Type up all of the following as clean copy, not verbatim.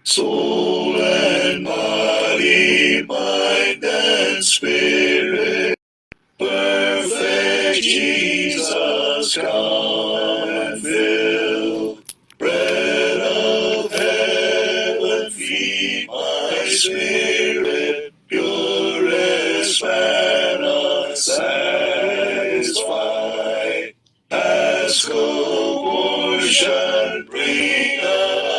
soul and body, mind and spirit. Perfect Jesus, come and fill. Bread of heaven, feed my spirit. Purest manna, satisfy. Ask a portion, bring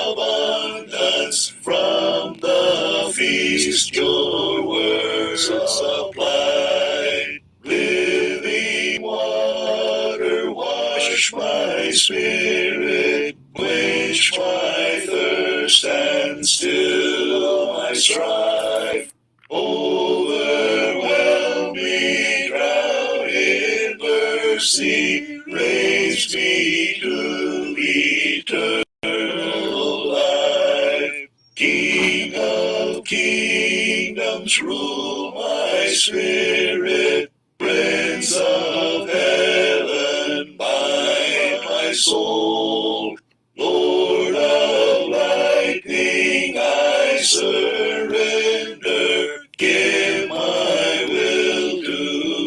abundance from the feast. Your words supply. Living water, wash my spirit, quench my thirst and still my strife. Overwhelm me, drown in mercy, raise me to eternal life. King of kingdoms, rule my spirit. Prince of heaven, bind my soul. Lord of lightning, I surrender. Give my will to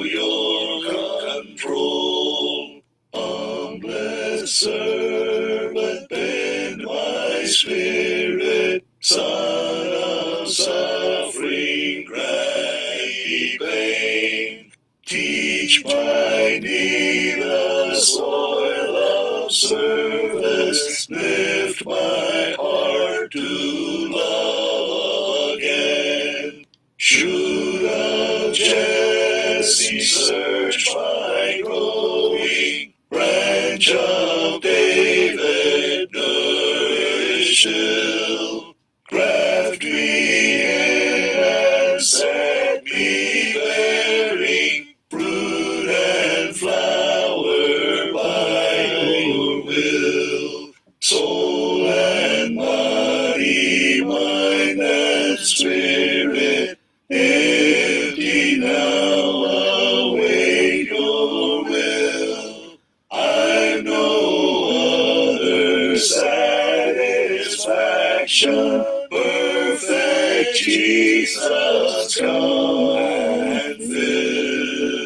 your control. Humblest servant, bend my spirit. Son of suffering, grant me pain. Teach my need the soil of service. Lift my heart to love again. Shoot of Jesse, search my growing. Branch of David, nourish till. Graft me in and set me bearing fruit and flower by your will. Soul and body, mind and spirit, empty now, await your will. I've no other satisfaction. Perfect Jesus, come and fill.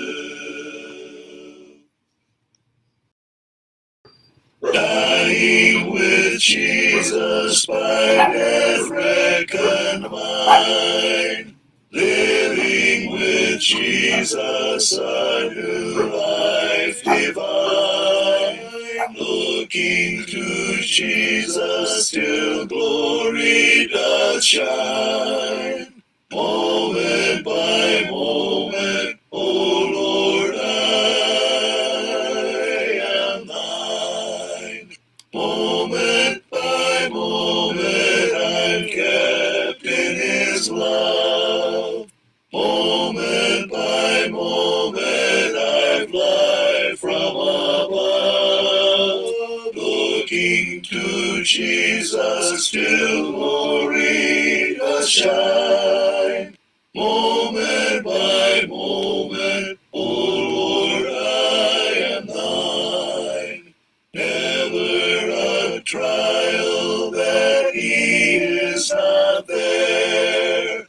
Dying with Jesus, by death reckoned mine. Living with Jesus, a new life divine. Looking to Jesus, till glory doth shine. Moment by moment, O Lord, I am thine. Moment by moment, I'm kept in his love. Moment by moment, I fly from above. Looking to Jesus, till glory doth shine. Moment by moment, O Lord, I am thine. Never a trial that he is not there.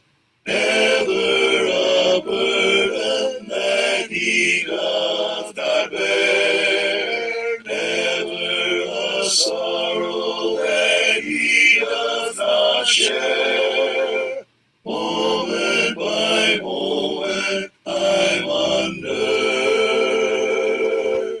Never a burden that he doth not bear. Never a sorrow that he doth not share. Moment by moment, I'm under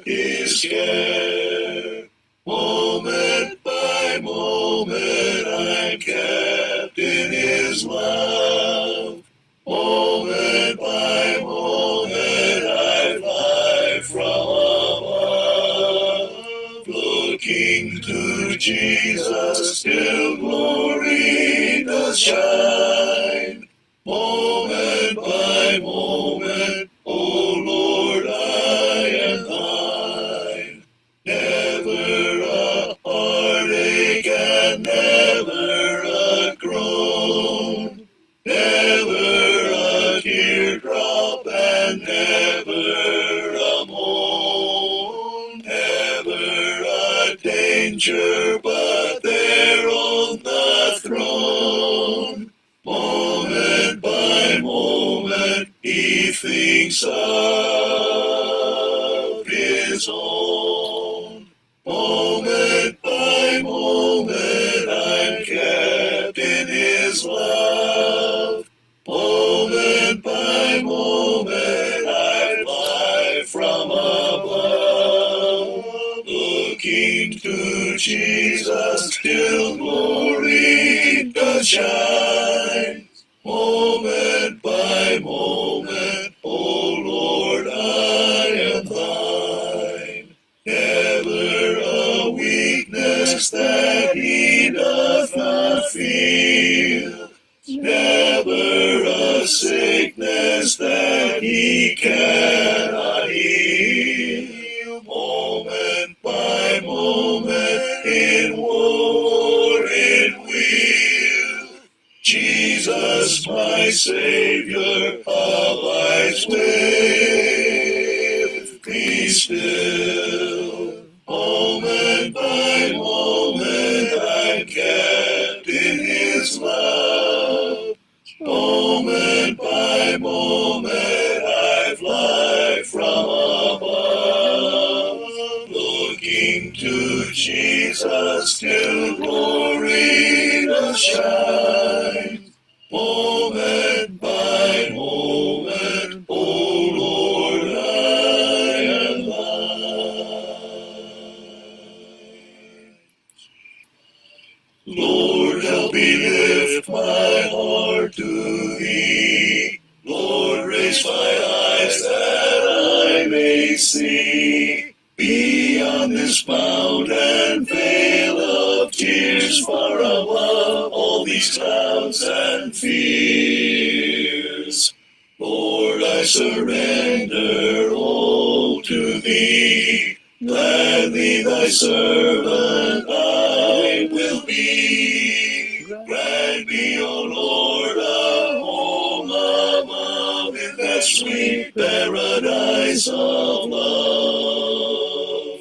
his care. Moment by moment, I'm kept in his love. Moment by moment, I fly from above. Looking to Jesus, till glory doth shine. Moment by moment, O Lord, I am thine. Never a heartache and never a groan. Never a teardrop and never a moan. Never a danger but there on the throne. Looking to Jesus, till glory does shine. Moment by moment, O Lord, I am thine. Never a weakness that he doth not feel, never a sickness that he cannot heal. Moment by moment, in woe or in weal, Jesus, my Savior, abides with me still. Moment by moment, I'm kept in His love. Moment by moment, I fly from above. Looking to Jesus till glory does shine. Moment by moment, O Lord, I am thine. Lord, help me lift my heart to Thee. Lord, raise my eyes that I may see beyond this mount and vale of tears, far above all these clouds and fears. Lord, I surrender all to Thee. Gladly Thy servant I will be. Grant me, O Lord, a home above in that sweet paradise of love.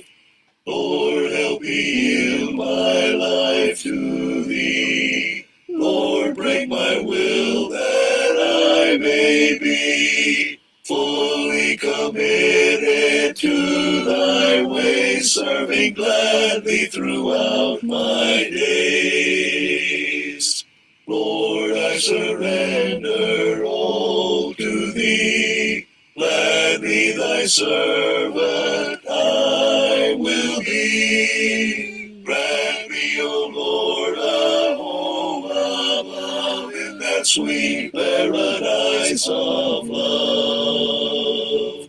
Lord, help me yield my life to Thee. Lord, break my will that I may be fully committed to Thy ways, serving gladly throughout my days. Lord, I surrender all to Thee. Gladly Thy servant I will be. Grant me, O Lord, a home above in that sweet paradise of love.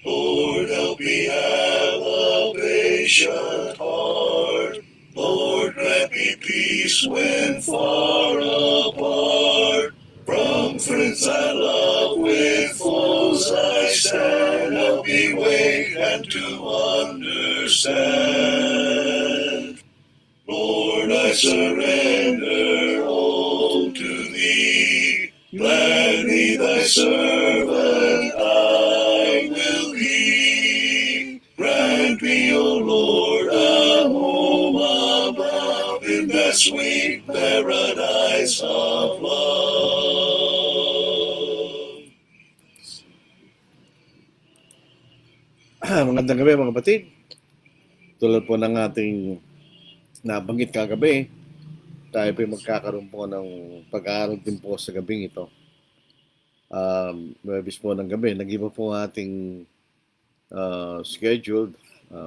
Lord, help me have a patient heart. Lord, grant me peace when far apart. From friends I love, with foes I stand. Help me wake and to understand. Lord, I surrender all to Thee. Gladly Thy servant I will be. Grant me, O Lord, a home above in that sweet paradise of love. Magandang gabi mga kapatid. Tulad po ng ating nabanggit kagabi, tayo po magkakaroon po ng pag-aaral din po sa gabing ito. Webis po ng gabi, nag-iba po ating scheduled.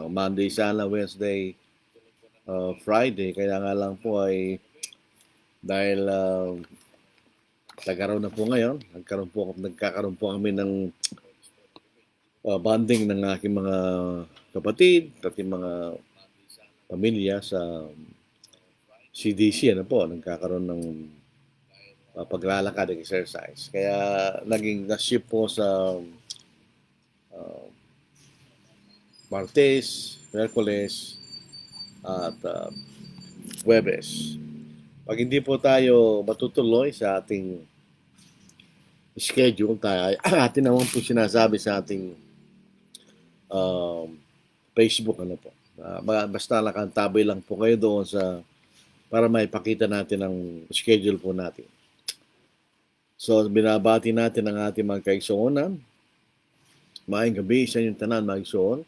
Monday sana, Wednesday, Friday. Kaya nga lang po ay dahil nagkaroon na po ngayon, nagkakaroon po kami ng bonding ng aking mga kapatid at yung mga pamilya sa CDC, nagkakaroon ng paglalakad, exercise. Kaya naging na-ship po sa Martes, Miyerkules, at Huwebes. Pag hindi po tayo matutuloy sa ating schedule, atin naman po sinasabi sa ating Facebook, basta nakantabay lang po kayo doon para maipakita natin ang schedule po natin. So, binabati natin ang ating mga kaigsuonan. Maayong gabi sa inyong tanan, mga igsuon.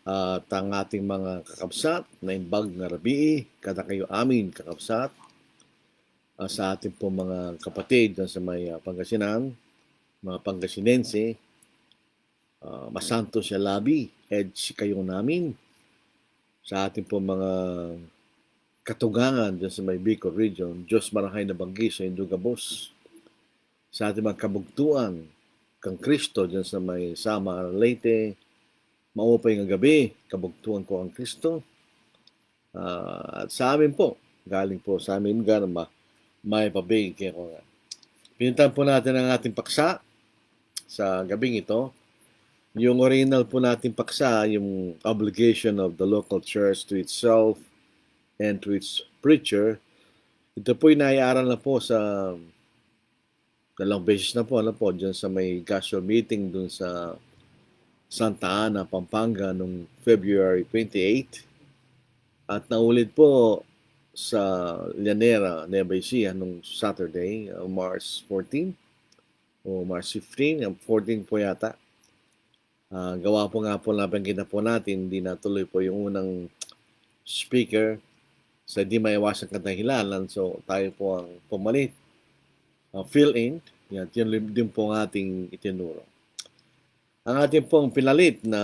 At ang ating mga kakabsat na imbag nga rabii, kada kayo amin kakabsat. Sa ating po mga kapatid sa may Pangasinan, mga Pangasinense, masanto siya labi, edge kayo namin. sa ating po mga katugangan dyan sa may Bicol region, Diyos marahay na banggi sa Indugabos. Sa ating mga kabugtuan, kang Kristo dyan sa may Samar, Leyte, maupay nga gabi, kabugtuan ko ang Kristo. At sa amin po, galing po sa amin nga na may pabig kaya ko nga. Pinuntahan po natin ang ating paksa sa gabing ito. Yung original po nating paksa, yung obligation of the local church to itself and to its preacher. Ito po inaiaral na po sa dalawang beses na po, dyan sa may casual meeting dun sa Santa Ana, Pampanga noong February 28. At naulit po sa Llanera, Nueva Ecija noong Saturday, March 14 o March 15, 14 po yata. Gawa po nga po nabanggit na po natin, hindi natuloy po yung unang speaker sa di maiwasang kadahilanan. So tayo po ang pumalit, fill-in. Yan din po ang ating itinuro. Ang ating pong pinalit na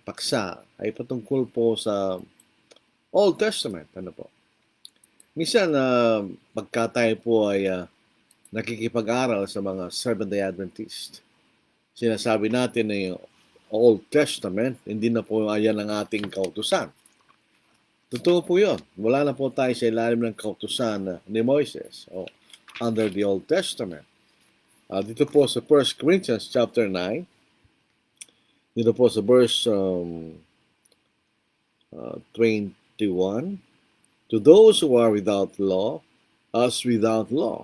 paksa ay patungkol po sa Old Testament. Ano po? Minsan, pagka tayo po ay nakikipag-aral sa mga Seventh-day Adventist, sinasabi natin na yung Old Testament, hindi na po ayan ang ating kautusan. Totoo po yun. Wala na po tayo sa ilalim ng kautusan ni Moises o under the Old Testament. Dito po sa 1 Corinthians chapter 9, dito po sa verse 21, to those who are without law, us without law,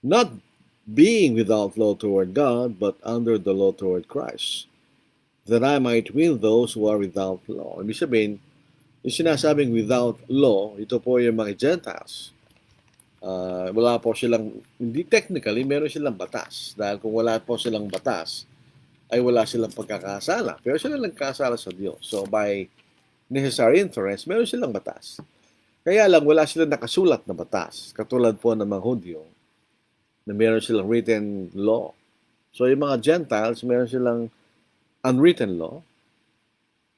not being without law toward God, but under the law toward Christ, that I might win those who are without law. Ibig sabihin, yung sinasabing without law, ito po yung mga Gentiles. Wala po silang, hindi technically, meron silang batas. Dahil kung wala po silang batas, ay wala silang pagkakasala. Pero sila nagkasala sa Diyos. So by necessary inference, meron silang batas. Kaya lang, wala silang nakasulat na batas. Katulad po ng mga Hudyo, na meron silang written law. So yung mga Gentiles, meron silang unwritten law.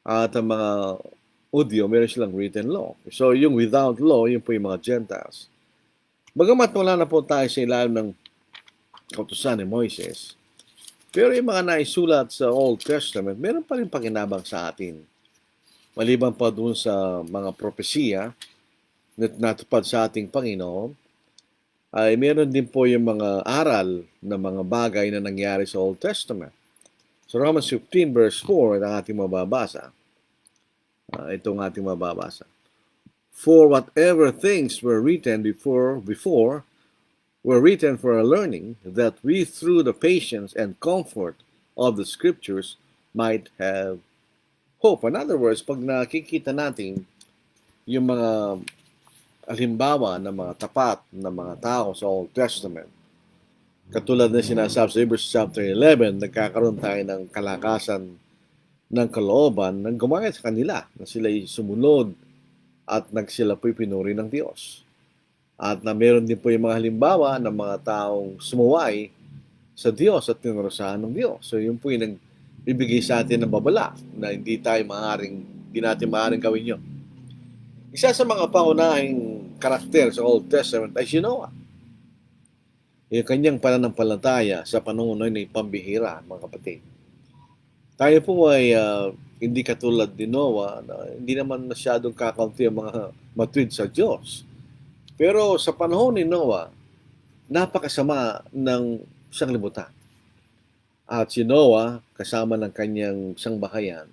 At ang mga Hudyo, meron silang written law. So yung without law, yun po yung mga Gentiles. Bagamat wala na po tayo sa ilalim ng kautusan ni Moises, pero yung mga naisulat sa Old Testament, meron pa rin pakinabang sa atin. Maliban pa dun sa mga propesiya na natupad sa ating Panginoon, ay meron din po yung mga aral na mga bagay na nangyari sa Old Testament. So Romans 15 verse 4 ang ating mababasa. Itong ating mababasa. For whatever things were written before were written for our learning, that we through the patience and comfort of the Scriptures might have hope. In other words, pag nakikita natin yung mga halimbawa ng mga tapat na mga tao sa Old Testament, katulad na sinasabi sa Hebrews chapter 11, nagkakaroon tayo ng kalakasan ng kalooban ng gumaya sa kanila, na sila'y sumunod at sila po'y pinuri ng Diyos. At na meron din po yung mga halimbawa ng mga taong sumuway sa Diyos at tinurusahan ng Diyos. So yun po yung nagbibigay sa atin ng babala na hindi natin maaaring gawin yun. Isa sa mga paunahing karakter sa Old Testament ay si Noah. Yung kanyang pananampalataya sa panahon ay pambihira, mga kapatid. Tayo po ay hindi katulad ni Noah, na hindi naman masyadong kakaunti ang mga matuwid sa Diyos. Pero sa panahon ni Noah, napakasama ng sanglibutan. At si Noah, kasama ng kanyang sangbahayan,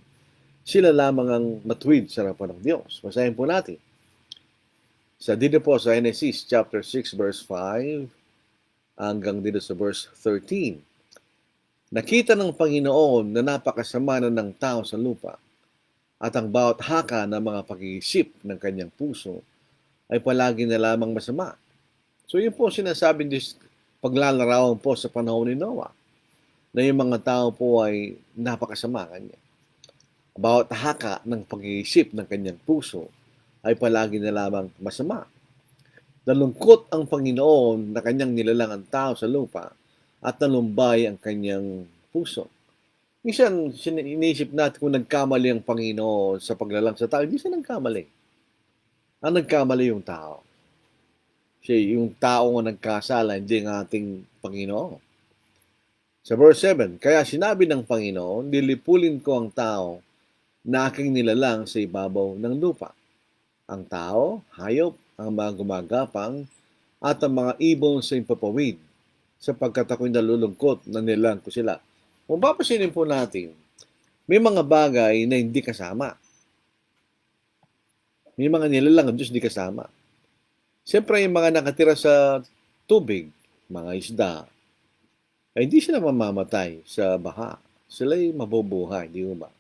sila lamang ang matuwid sa harapan ng Diyos. Basahin po natin. Dito po sa Genesis chapter 6 verse 5 hanggang dito sa verse 13. Nakita ng Panginoon na napakasama na ng tao sa lupa at ang bawat haka ng mga pag-iisip ng kanyang puso ay palagi na lamang masama. So yun po sinasabing paglalarawan po sa panahon ni Noah, na yung mga tao po ay napakasama kanya. Bawat haka ng pag-iisip ng kanyang puso ay palagi na lamang masama. Nalungkot ang Panginoon na kanyang nilalang ang tao sa lupa at nalumbay ang kanyang puso. Minsan, iniisip natin kung nagkamali ang Panginoon sa paglalang sa tao. Hindi siya nagkamali. Ang nagkamali yung tao. Yung tao ang nagkasala, hindi ang ating Panginoon. Sa verse 7, kaya sinabi ng Panginoon, lilipulin ko ang tao na aking nilalang sa ibabaw ng lupa. Ang tao, hayop, ang mga gumagapang, at ang mga ibon sa impapawid, sapagkat ako'y nalulungkot na nilalang ko sila. Kung papasinin po natin, may mga bagay na hindi kasama. May mga nilalang ang Diyos hindi kasama. Siyempre, yung mga nakatira sa tubig, mga isda, ay hindi sila mamamatay sa baha. Sila'y mabubuhay, di ba?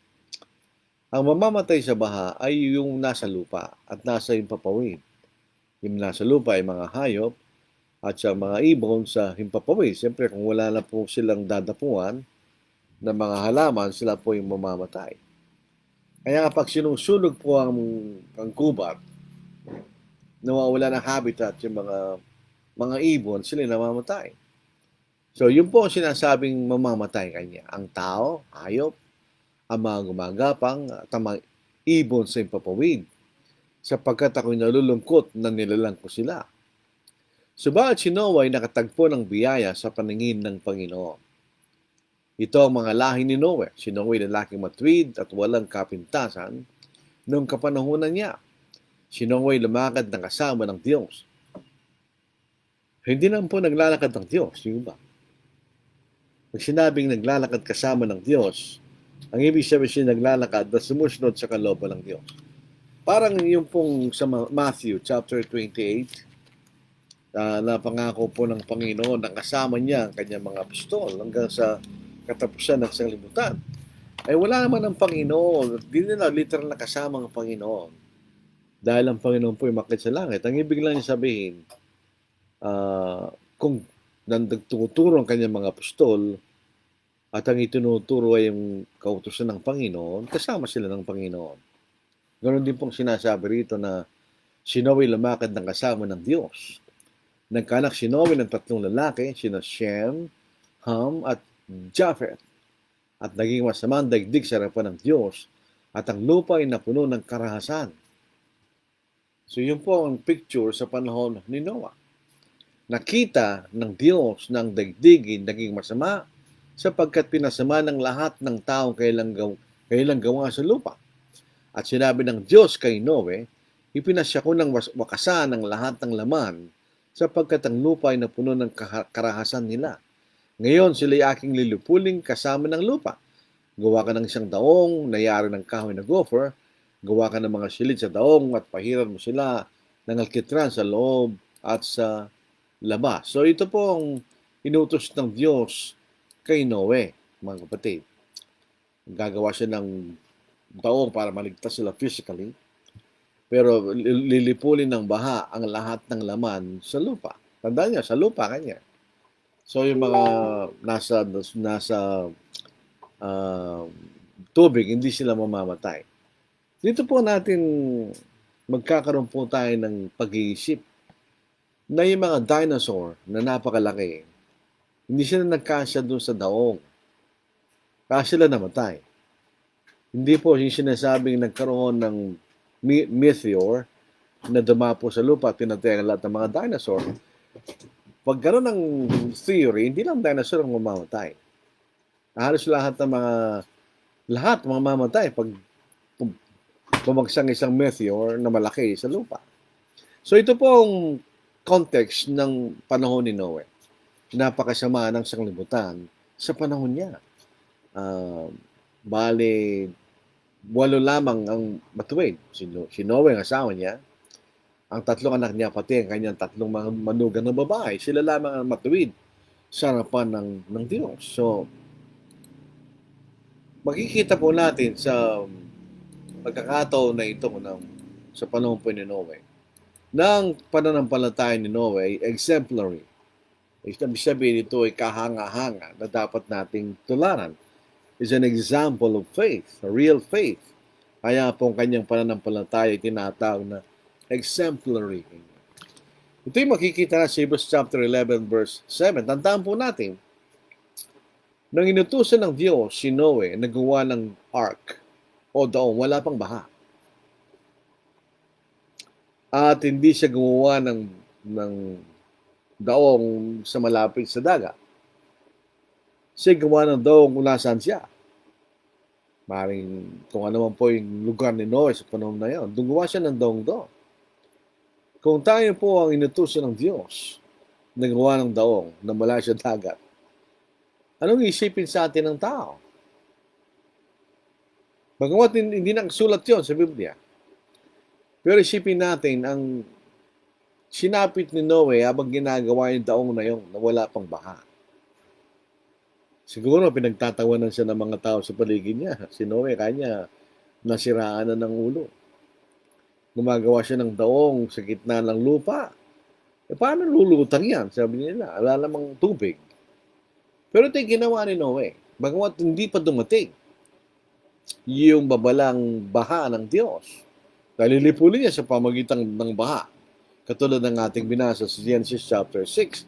Ang mamamatay sa baha ay yung nasa lupa at nasa himpapawid. Yung nasa lupa ay mga hayop at sa mga ibon sa himpapawid. Siyempre, kung wala na po silang dadapuan ng mga halaman, sila po yung mamamatay. Kaya kapag sinusunog po ang gubat, nawawala ng habitat yung mga ibon, sila namamatay. So, yun po ang sinasabing mamamatay kanya. Ang tao, hayop, ang mga gumagapang, at ang mga ibon sa impapawid, sapagkat ako'y nalulungkot na nilalang ko sila. Subalit si Noah ay nakatagpo ng biyaya sa paningin ng Panginoon. Ito ang mga lahi ni Noah. Si Noah ay lalaking matuwid at walang kapintasan noong kapanahunan niya. Si Noah ay lumakad ng kasama ng Diyos. Hindi naman po naglalakad ng Diyos, yung ba? Pag sinabing naglalakad kasama ng Diyos, ang ibig sabihin siya naglalakad na sumusunod sa kalooban ng Diyos. Parang yung pong sa Matthew chapter 28, na pangako po ng Panginoon na kasama niya ang kanyang mga apostol hanggang sa katapusan ng sanglibutan. Ay wala naman ang Panginoon. Hindi nila literal na kasama ang Panginoon. Dahil ang Panginoon po ay makit sa langit. Ang ibig lang niya sabihin, kung nagtuturo ang kanyang mga apostol at ang itinuturo ay yung kautusan ng Panginoon, kasama sila ng Panginoon. Ganon din pong sinasabi rito na si Noe lumakad ng kasama ng Diyos. Nagkanak si Noe ng 3 lalaki, sina Shem, Ham, at Japheth. At naging masamang daigdig sa harapan ng Diyos at ang lupa ay napuno ng karahasan. So yun po ang picture sa panahon ni Noah. Nakita ng Diyos na ang daigdigin naging masama sapagkat pinasama ng lahat ng taong kailang gawa sa lupa. At sinabi ng Diyos kay Noe, ipinasya ko ng wakasan ng lahat ng laman sapagkat ang lupa ay napuno ng karahasan nila. Ngayon sila'y aking lilipuling kasama ng lupa. Gawa ka ng isang daong, nayari ng kahoy na gopher, gawa ka ng mga silid sa daong at pahiran mo sila ng alkitran sa loob at sa labas. So ito po ang inutos ng Diyos kay Noe, mga kapatid. Gagawa siya ng daong para maligtas sila physically, pero lilipulin ng baha ang lahat ng laman sa lupa. Tandaan niya, sa lupa kanya. So yung mga nasa tubig, hindi sila mamamatay. Dito po natin magkakaroon po tayo ng pag-iisip na yung mga dinosaur na napakalaki, hindi sila nagkasya doon sa daong. Kasi sila namatay. Hindi po yung sinasabing nagkaroon ng meteor na dumapo sa lupa at pinatay ang lahat ng mga dinosaur. Pag gano'n ang theory, hindi lang dinosaur ang mamamatay. Halos lahat mamamatay pag bumagsang isang meteor na malaki sa lupa. So ito po ang context ng panahon ni Noe. Napakasama ng sanglibutan sa panahon niya. Bale, 8 lamang ang matuwid. Si Noe ang asawa niya. Ang 3 anak niya, pati ang kanyang 3 mga manugang na babae, sila lamang ang matuwid sa harapan ng Diyos. So, makikita po natin sa pagkakataon na ito sa panahon po ni Noe, ng pananampalataya ni Noe ay exemplary. Ibig sabihin ito ay kahanga-hanga na dapat nating tularan. Is an example of faith, a real faith. Kaya po ang kanyang pananampalataya ay tinatawag na exemplary. Ito yung makikita na sa Hebrews chapter 11 verse 7. Tandaan po natin Nang inutusan ng Diyos si Noe na gawa ng ark o daong, wala pang baha. At hindi siya gumawa ng daong sa malapit sa dagat. Siya gawa ng daong kung nasaan siya. Maring kung ano man po yung lugar ni Noe sa panahon na yun, gumawa siya ng daong doon. Kung tayo po ang inutusan ng Diyos na gawa ng daong na mula sa dagat, anong isipin sa atin ng tao? Bagamat hindi nakasulat yun sa Biblia. Pero isipin natin ang sinapit ni Noe habang ginagawa yung daong na yun na wala pang baha. Siguro pinagtatawanan siya ng mga tao sa paligid niya. Si Noe, kanya nasiraan na ng ulo. Gumagawa siya ng daong sa gitna ng lupa. Paano lulutang yan? Sabi nila, wala namang tubig. Pero ito yung ginawa ni Noe. Bagamat hindi pa dumating yung babalang baha ng Diyos. Lilipulin niya sa pamagitan ng baha. Katulad ng ating binasa sa Genesis chapter 6.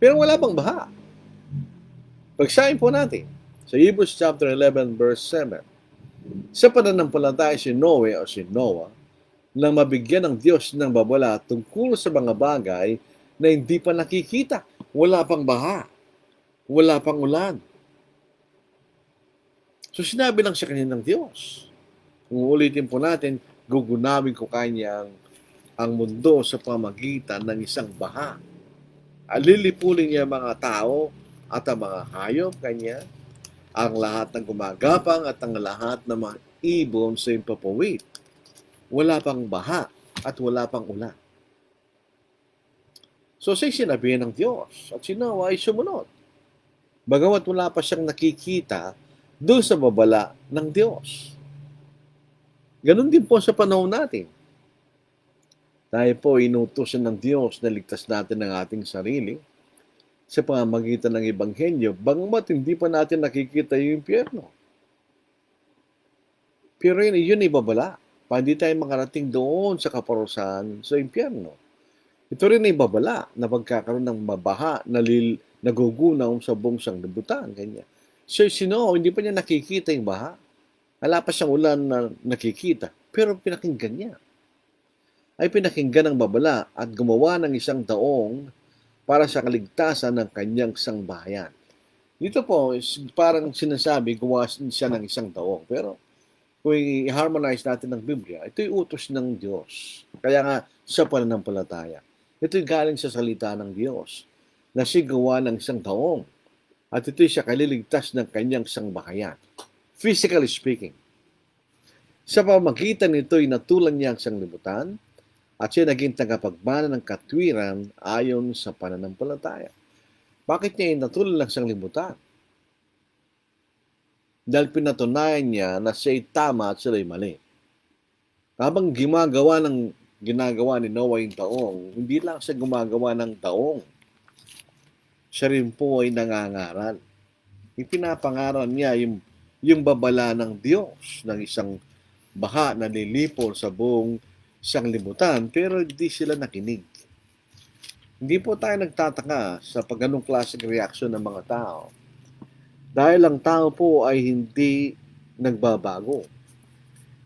Pero wala pang baha. Pagsahin po natin sa Hebrews chapter 11 verse 7. Sa pananampalataya si Noe o si Noah nang mabigyan ng Diyos ng babala tungkol sa mga bagay na hindi pa nakikita. Wala pang baha. Wala pang ulan. So sinabi lang sa kanya ng Diyos. Kung ulitin po natin, gugunawin ko kanyang ang mundo sa pamagitan ng isang baha. Alilipulin niya mga tao at ang mga hayop kanya, ang lahat ng gumagapang at ang lahat ng mga ibon sa impapawid. Wala pang baha at wala pang ulan. So sinabi ng Diyos at si Noah ay sumunod. Bagamat wala pa siyang nakikita doon sa babala ng Diyos. Ganon din po sa panahon natin. Tayo po inutusan ng Diyos na ligtas natin ang ating sarili sa pamamagitan ng Ebanghelyo, bagamat hindi pa natin nakikita yung impyerno. Pero yun ay babala. Hindi tayo makarating doon sa kaparusahan sa impyerno. Ito rin ay babala na pagkakaroon ng mabaha na nagugunaw sa buong sanglibutan. Ganyan. So, hindi pa niya nakikita yung baha. Wala pa siyang ulan na nakikita. Pero pinakinggan niya. Ay pinakinggan ng babala at gumawa ng isang daong para sa kaligtasan ng kanyang sangbahayan. Dito po, parang sinasabi, gumawa siya ng isang daong. Pero kung i-harmonize natin ng Biblia, ito'y utos ng Diyos. Kaya nga, sa pananampalataya. Ito'y galing sa salita ng Diyos na siya gawa ng isang daong. At ito'y siya kaliligtas ng kanyang sangbahayan. Physically speaking. Sa pamagitan nito'y natulan niya ang sanglibutan at siya naging tagapagmana ng katwiran ayon sa pananampalataya. Bakit niya natulan ng sanglibutan? Dahil pinatunayan niya na siya'y tama at siya'y mali. Habang ginagawa ni Noah yung daong, hindi lang siya gumagawa ng daong. Siya rin po ay nangangaral. Ipinapangaral niya yung babala ng Diyos ng isang baha na lilipol sa buong sanglibutan, pero hindi sila nakinig. Hindi po tayo nagtataka sa ganung klaseng reaksyon ng mga tao. Dahil ang tao po ay hindi nagbabago.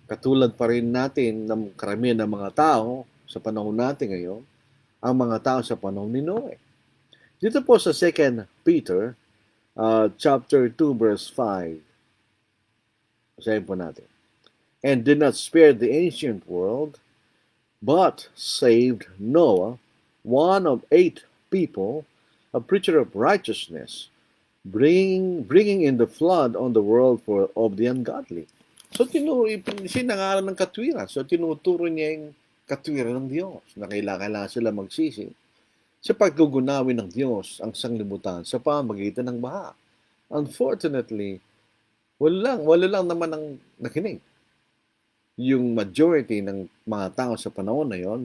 Katulad pa rin natin ng karamihan ng mga tao sa panahon natin ngayon, ang mga tao sa panahon ni Noe. Dito po sa 2 Peter chapter 2 verse 5. Basahin po natin. And did not spare the ancient world, but saved Noah, one of 8 people, a preacher of righteousness, bringing in the flood on the world of the ungodly. So, sinangalan ng katwiran. So, tinuturo niya yung katwiran ng Diyos na kailangan sila magsisi sa paggugunawin ng Diyos ang sanglibutan sa pamamagitan ng baha. Unfortunately, wala lang naman ang nakinig. Yung majority ng mga tao sa panahon na yon,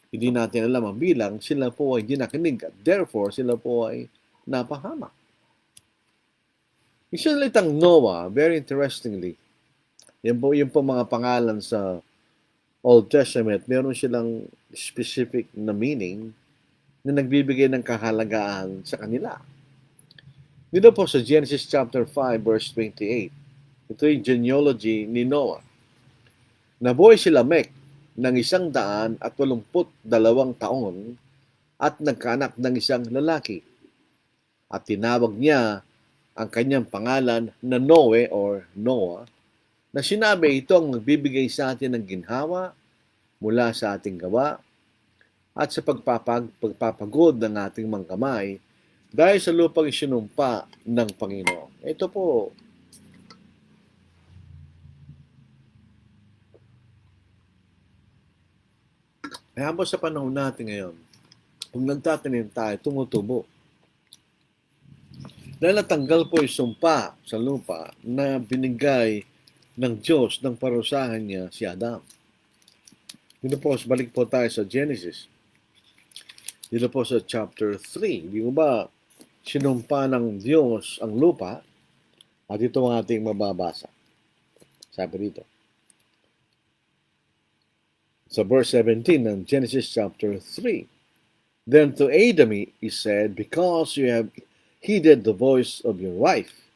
hindi natin alam ang bilang, sila po ay dinakinig at therefore sila po ay napahamak. Yung salitang Noah, very interestingly, yung po mga pangalan sa Old Testament, meron silang specific na meaning na nagbibigay ng kahalagaan sa kanila. Dito po sa Genesis chapter 5 verse 28. Ito yung genealogy ni Noah. Nabuhay si Lamech ng 182 taon at nagkaanak ng isang lalaki. At tinawag niya ang kanyang pangalan na Noe or Noah, na sinabi ito ang magbibigay sa atin ng ginhawa mula sa ating gawa at sa pagpapagod ng ating mga kamay dahil sa lupang isinumpa ng Panginoon. Ito po, kaya po sa panahon natin ngayon, kung nagtatanim tayo, tumutubo. Dahil natanggal po yung sumpa sa lupa na binigay ng Diyos ng parusahan niya si Adam. Dito po, balik po tayo sa Genesis. Dito po sa chapter 3. Di ba sinumpa ng Diyos ang lupa? At ito ang ating mababasa. Sabi dito. Sa verse 17 ng Genesis chapter 3. Then to Adam he said, because you have heeded the voice of your wife.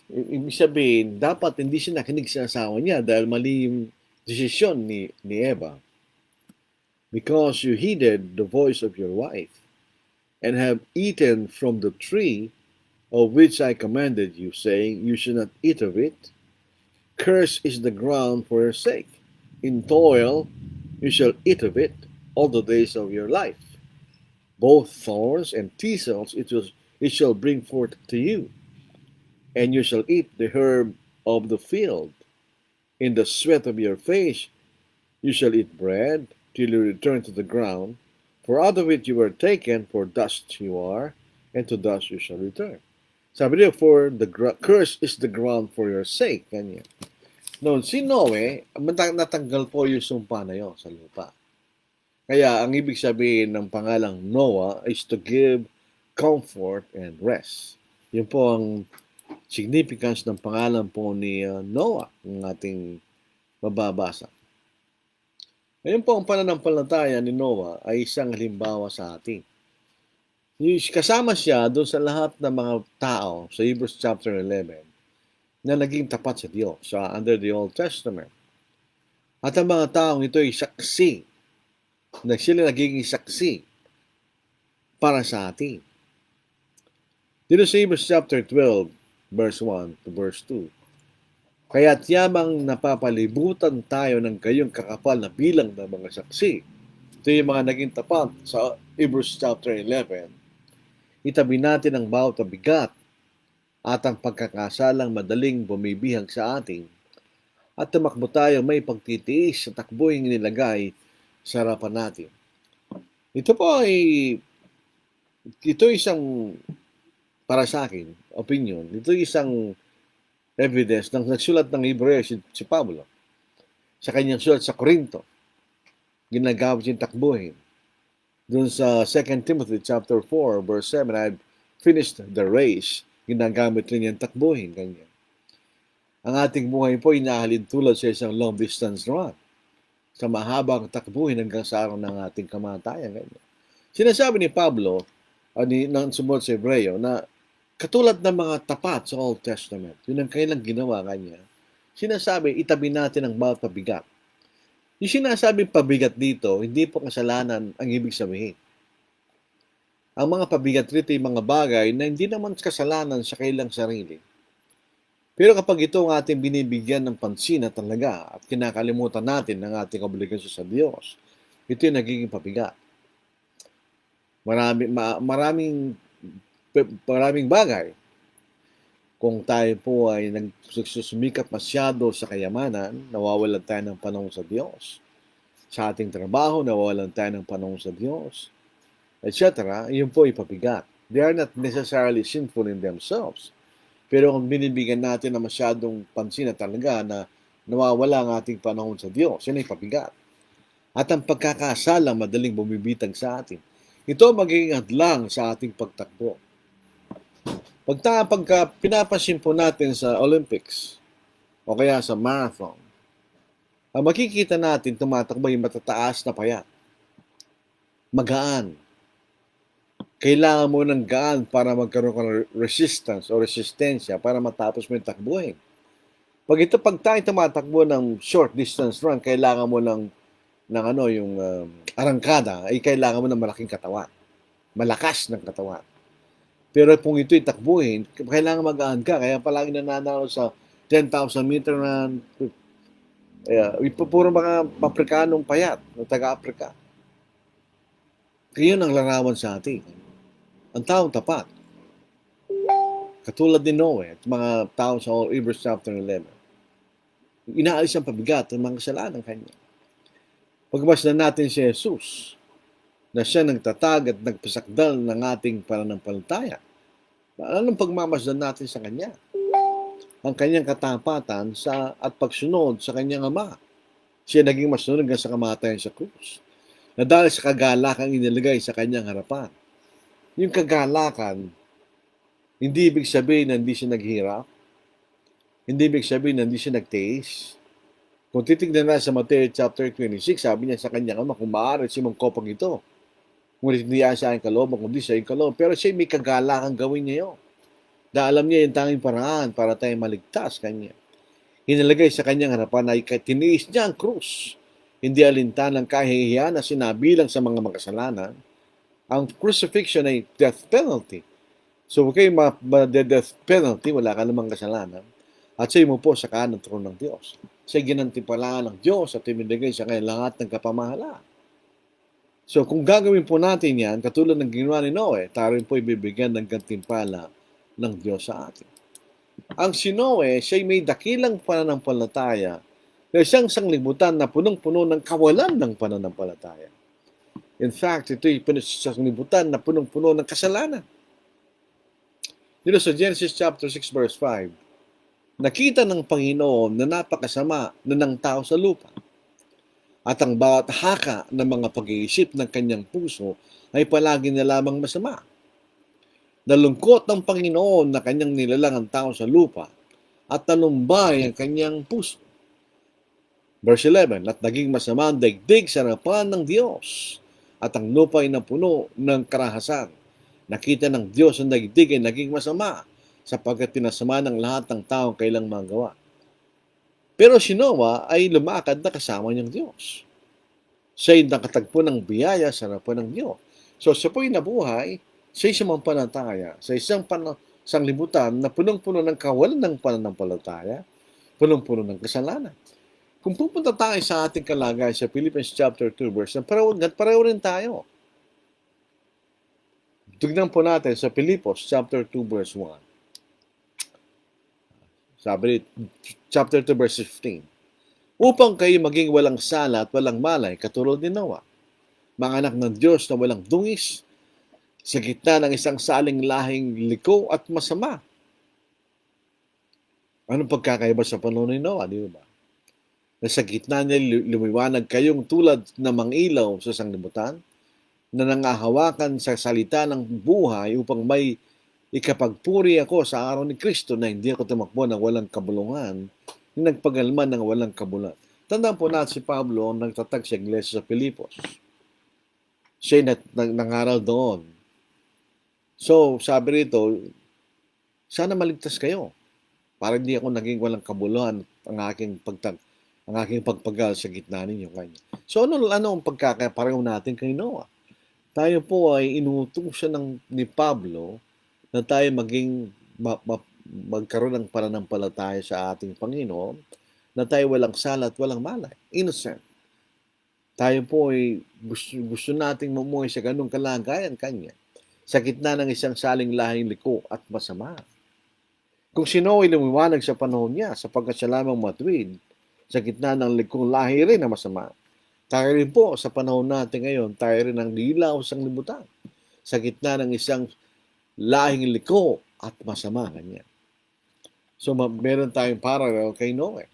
Ibig sabihin, dapat hindi siya nakinig sa asawa niya dahil mali yung desisyon ni Eva. Because you heeded the voice of your wife and have eaten from the tree of which I commanded you, saying, you should not eat of it. Cursed is the ground for your sake. In toil you shall eat of it all the days of your life. Both thorns and thistles it shall bring forth to you, and you shall eat the herb of the field. In the sweat of your face you shall eat bread till you return to the ground, for out of it you were taken, for dust you are, and to dust you shall return. Sabi niya, for the curse is the ground for your sake. Kanya. Noon, si Noe, natanggal po yung sumpa na yun sa lupa. Kaya, ang ibig sabihin ng pangalang Noah is to give comfort and rest. Yun po ang significance ng pangalan po ni Noah, ng ating mababasa. Ngayon po, ang pananampalataya ni Noah ay isang halimbawa sa atin. Kasama siya doon sa lahat ng mga tao sa Hebrews chapter 11 na naging tapat sa Diyos under the Old Testament. At ang mga taong ito ay saksi na sila naging saksi para sa atin. Dito sa Hebrews chapter 12, verse 1 to verse 2. Kaya't yamang napapalibutan tayo ng gayong kakapal na bilang ng mga saksi. Ito yung mga naging tapat sa Hebrews chapter 11. Itabi natin ang bawat bigat at ang pagkakasalang madaling bumibihag sa atin at tumakbo tayo may pagtitiis sa takbuhing nilagay sa harapan natin. Ito po ay isang, para sa akin, opinion, ito isang evidence ng nagsulat ng Hebreo si Pablo sa kanyang sulat sa Corinto. Ginagamit yung takbuhin. Doon sa 2 Timothy chapter 4 verse 7, I've finished the race. Ginagamit rin yung takbuhin. Ganyan. Ang ating buhay po inahalin tulad sa isang long distance run. Sa mahabang takbuhin hanggang sa araw ng ating kamatayan. Ganyan. Sinasabi ni Pablo, ng sumunod sa Hebreo, na katulad ng mga tapat sa Old Testament, yun ang kailang ginawa kanya. Sinasabi, itabi natin ang bawat pabigat. Yung sinasabing pabigat dito, hindi po kasalanan ang ibig sabihin. Ang mga pabigat rito ay mga bagay na hindi naman kasalanan sa kailang sarili. Pero kapag ito ang ating binibigyan ng pansin na talaga at kinakalimutan natin ng ating obligasyon sa Diyos, ito yung nagiging pabigat. Maraming bagay. Kung tayo po ay nagsusumikap masyado sa kayamanan, nawawalan tayo ng panahon sa Diyos. Sa ating trabaho, nawawalan tayo ng panahon sa Diyos, etc. Yun po ay pabigat. They are not necessarily sinful in themselves. Pero kung binibigyan natin na masyadong pansin na talaga na nawawala ang ating panahon sa Diyos, yun ay pabigat. At ang pagkakasala madaling bumibitag sa atin. Ito magiging hadlang sa ating pagtakbo. Pagka pinapansin po natin sa Olympics o kaya sa marathon, makikita natin tumatakbo yung matataas na payat. Magaan. Kailangan mo ng gaan para magkaroon ka ng resistance o resistensya para matapos mo yung takbuhin. Pag tayo tumatakbo ng short distance run, kailangan mo ng yung arangkada, ay kailangan mo ng malaking katawan. Malakas ng katawan. Pero kung ito'y takbuhin, kailangan magaan ka. Kaya palagi nananalo sa 10,000 meter na puro mga Afrikanong payat, na taga-Afrika. Kaya yun ang larawan sa atin. Ang taong tapat. Katulad ni Noe at mga tao sa Hebrews chapter 11. Inaalis ang pabigat ng mga kasalanan kanya. Pagmasdan natin si Jesus, na siya nagtatag at nagpasakdal ng ating pananampalataya. Anong pagmamasdan natin sa Kanya? Ang Kanyang katapatan at pagsunod sa Kanyang Ama. Siya naging masunod hanggang sa kamatayan sa krus. Na dahil sa kagalakan inilagay sa Kanyang harapan. Yung kagalakan, hindi ibig sabihin na hindi siya naghirap. Hindi ibig sabihin na hindi siya nagtiis. Kung titignan na sa Matthew chapter 26, sabi niya sa Kanyang Ama, kung maaari simang kopang ito, ngunit hindi siya ang kalooban, kundi siya ang kalooban. Pero siya may kagalakan gawin niya yun. Dahil alam niya yung tanging paraan para tayo maligtas Kanya. Hinalagay sa Kanyang harapan ay tiniis niya ang krus. Hindi alintanang kahihiyan na sinabilang sa mga makasalanan. Ang crucifixion ay death penalty. So, huwag kayo ma-death penalty, wala ka namang kasalanan. At siya mo po sa kanan ng trono ng Diyos. Siya ginantimpalaan ng Diyos at ibinigay sa kanya lahat ng kapamahalaan. So, kung gagawin po natin yan, katulad ng ginawa ni Noe, tayo po ibibigyan ng gantimpala ng Diyos sa atin. Ang si Noe, siya'y may dakilang pananampalataya na siyang sanglibutan na punong-puno ng kawalan ng pananampalataya. In fact, ito'y sanglibutan na punong-puno ng kasalanan. Dito sa Genesis chapter 6 verse 5, nakita ng Panginoon na napakasama na ng tao sa lupa. At ang bawat haka ng mga pag-iisip ng kanyang puso ay palagi na lamang masama. Nalungkot ng Panginoon na kanyang nilalang ang tao sa lupa at talumbay ang kanyang puso. Verse 11, at naging masama ang daigdig sa harapan ng Diyos at ang lupa ay napuno ng karahasan. Nakita ng Diyos ang daigdig ay naging masama sapagkat pinasama ng lahat ng taong kailang magawa. Pero si Noah ay lumakad na kasama niyang Diyos. Siya'y nakatagpo ng biyaya sa harapan ng Diyos. So siya po'y nabuhay sa isang pamanataya, sa isang sanglibutan na punong-puno ng kawalan ng pananampalataya, punong-puno ng kasalanan. Kung pupunta tayo sa ating kalagay sa Philippians chapter 2 verse, pareho rin tayo. Tignan po natin sa Pilipos chapter 2 verse 1. Sabi, chapter 2 verse 15. Upang kayo maging walang sala at walang malay, katulad ni Noah, mga anak ng Diyos na walang dungis, sa gitna ng isang saling lahing liko at masama. Anong pagkakaiba sa panahon ni Noah, di ba? Na sa gitna niya lumiwanag kayong tulad na mangilaw sa sanglibutan, na nangahawakan sa salita ng buhay upang may ikapagpuri ako sa araw ni Kristo na hindi ako tumakbo ng walang kabulungan, yung nagpagalman ng walang kabulan. Tandaan po natin si Pablo ang nagtatag sa iglesia sa Pilipos. Siya'y nangaral doon. So, sabi rito, sana maligtas kayo para hindi ako naging walang kabuluhan ang aking pagpagal sa gitna ninyo kanya. So, ano ang pagkakapareho natin kay Noah? Tayo po ay inutusan ni Pablo na tayo magkaroon ng pananampalataya sa ating Panginoon, na tayo walang sala at walang malay. Innocent. Tayo po ay gusto nating mamuhay sa ganung kalagayan kanya, sa gitna ng isang saling lahing liko at masama. Kung sino ay lumiwanag sa panahon niya, sapagkat siya lamang matuwid, sa gitna ng likong lahi rin na masama, tayo rin po sa panahon natin ngayon, tayo rin ang lilaw sa libutan, sa gitna ng isang lahing liko at masama kanya. So, meron tayong parallel kay Noe.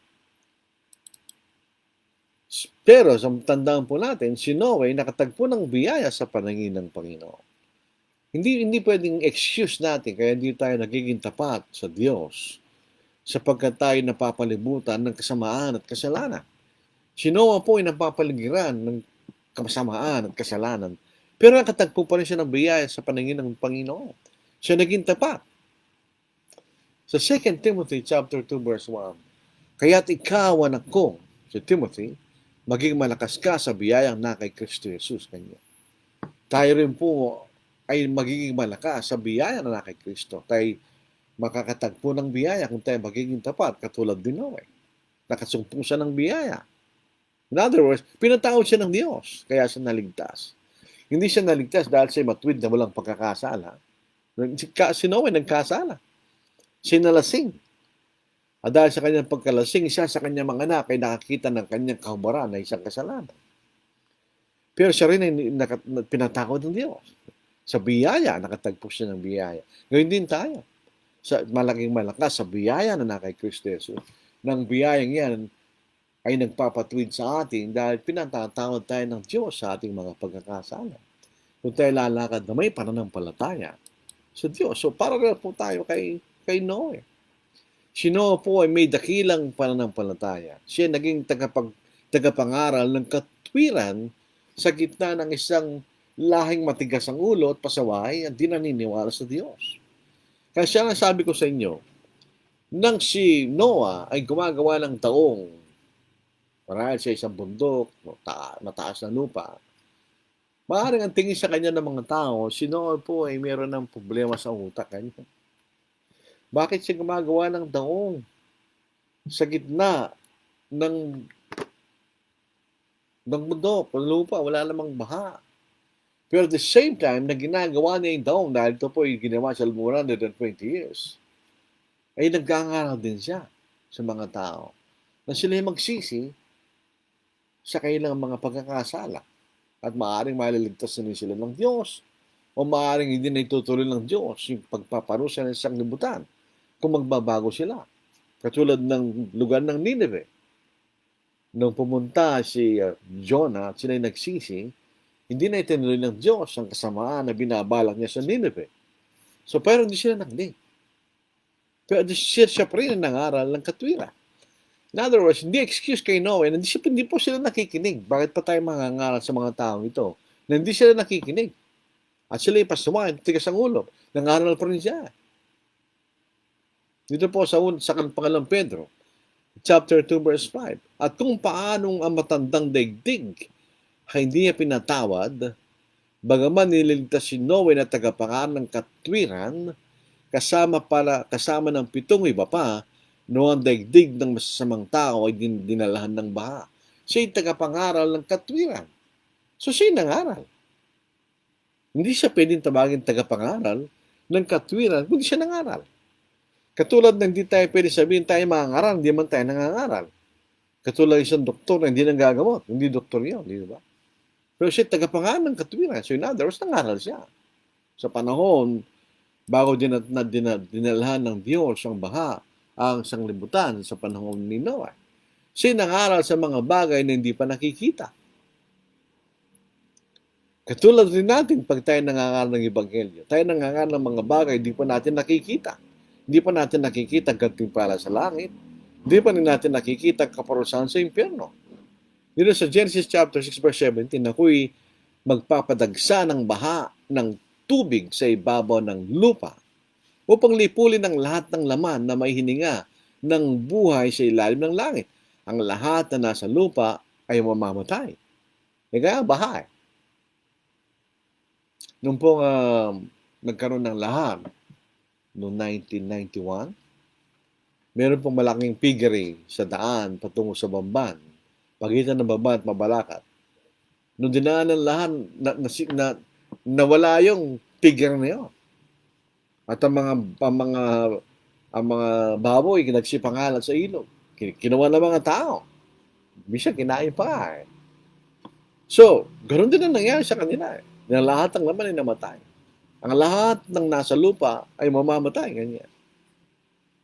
Pero, sa tandaan po natin, si Noe nakatagpo ng biyaya sa panangin ng Panginoon. Hindi pwedeng excuse natin kaya hindi tayo nagiging tapat sa Diyos sapagkat tayo napapalibutan ng kasamaan at kasalanan. Si Noah po ay napapaligiran ng kasamaan at kasalanan Pero nakatagpo pa rin siya ng biyaya sa paningin ng Panginoon. Siya naging tapat. Sa 2 Timothy chapter 2 verse 1, kaya't ikaw, anak ko, si Timothy, maging malakas ka sa biyayang na kay Kristo Jesus kanya. Tayo rin po ay magiging malakas sa biyaya na kay Kristo. Tayo makakatagpo ng biyaya kung tayo magiging tapat, katulad din Noe. Nakasumpong siya ng biyaya. In other words, pinatawad siya ng Diyos, kaya siya naligtas. Hindi siya naligtas dahil siya matuwid na walang pagkakasala. Si Noe nagkasala. Sinalasing. At dahil sa kanyang pagkalasing, siya sa kanyang mga anak ay nakakita ng kanyang kahubaran na isang kasalanan. Pero siya rin ay pinatakot ng Diyos. Sa biyaya, nakatagpo siya ng biyaya. Ngayon din tayo. Sa malaking malakas sa biyaya na kay Kristo Jesus. Nang biyayang yan ay nagpapatuwid sa atin dahil pinatatawad tayo ng Diyos sa ating mga pagkakasala. Kung tayo lalakad na may pananampalataya sa Diyos. So parang po tayo kay Noe. Si Noe po ay may dakilang pananampalataya. Siya naging tagapangaral ng katwiran sa gitna ng isang lahing matigas ang ulo at pasaway at di naniniwala sa Diyos. Kaya siya nga sabi ko sa inyo, nang si Noah ay gumagawa ng taong marahil sa isang bundok, mataas na lupa, maaaring ang tingin sa kanya ng mga tao, si Noah po ay meron ng problema sa utak kanya. Bakit siya gumagawa ng taong sa gitna ng bundok, ng lupa, wala namang baha? Pero at the same time, na ginagawa niya yung daong dahil ito po yung ginawa sa 120 years, ay nagkangaral din siya sa mga tao na sila magsisi sa kanilang mga pagkakasala at maaaring maliligtas na sila ng Diyos o maaaring hindi na itutuloy ng Diyos yung pagpaparusa ng isang libutan kung magbabago sila. Katulad ng lugar ng Nineveh. Nung pumunta si Jonah at sila'y nagsisi, hindi na itinuloy ng Diyos ang kasamaan na binabalak niya sa Nineveh. So, pero hindi sila nagdi. Pero siya pa rin ang nangaral ng katwiran. In other words, hindi excuse kay Noe, hindi po sila nakikinig. Bakit pa tayo mangangaral sa mga taong ito? Na hindi sila nakikinig. At sila yung pasumahin, tigas ang ulo. Nangaral pa rin siya. Dito po sa pangalang Pedro, chapter 2, verse 5. At kung paanong ang matandang daigdig ay hindi niya pinatawad, bagaman niligtas si Noe na tagapangaral ng katwiran, kasama ng 7 iba pa, noong daigdig ng masasamang tao ay dinalahan ng baha. Siya'y tagapangaral ng katwiran. So siya'y nangaral. Hindi siya pwedeng tawagin tagapangaral ng katwiran, kundi siya nangaral. Katulad ng hindi tayo pwede sabihin tayo mangangaral, hindi man tayo nangangaral. Katulad isang doktor na hindi nanggagamot, hindi doktor yun, di ba? Pero siya tagapangaral ng katwiran. So in other words, nangaral siya. Sa panahon, bago dinalhan ng Diyos ang baha, ang sanglibutan sa panahon ni Noah. Siya nangaral sa mga bagay na hindi pa nakikita. Katulad rin natin pag tayo nangangaral ng Ebanghelyo. Tayo nangangaral ng mga bagay hindi pa natin nakikita. Hindi pa natin nakikita gantimpala sa langit. Hindi pa natin nakikita kaparusahan sa impyerno. Dito sa Genesis chapter 6 verse 17, ako'y magpapadagsa ng baha ng tubig sa ibabaw ng lupa upang lipulin ang lahat ng laman na may hininga ng buhay sa ilalim ng langit. Ang lahat na nasa lupa ay mamamatay. Kaya baha. Nung pong nagkaroon ng lahar noong 1991, meron pong malaking piggery sa daan patungo sa Bamban, pagitan ng Bamban at Mabalacat. Nung dinaan ng lahar, nawala yung piggery na yun. At ang mga baboy nagsipangalan sa ilog. Kinuha ng mga tao. Bisa kinain pa. So, ganoon din ang nangyari sa kanila. Na lahat ng laman ay namatay. Ang lahat ng nasa lupa ay mamamatay. Ganyan.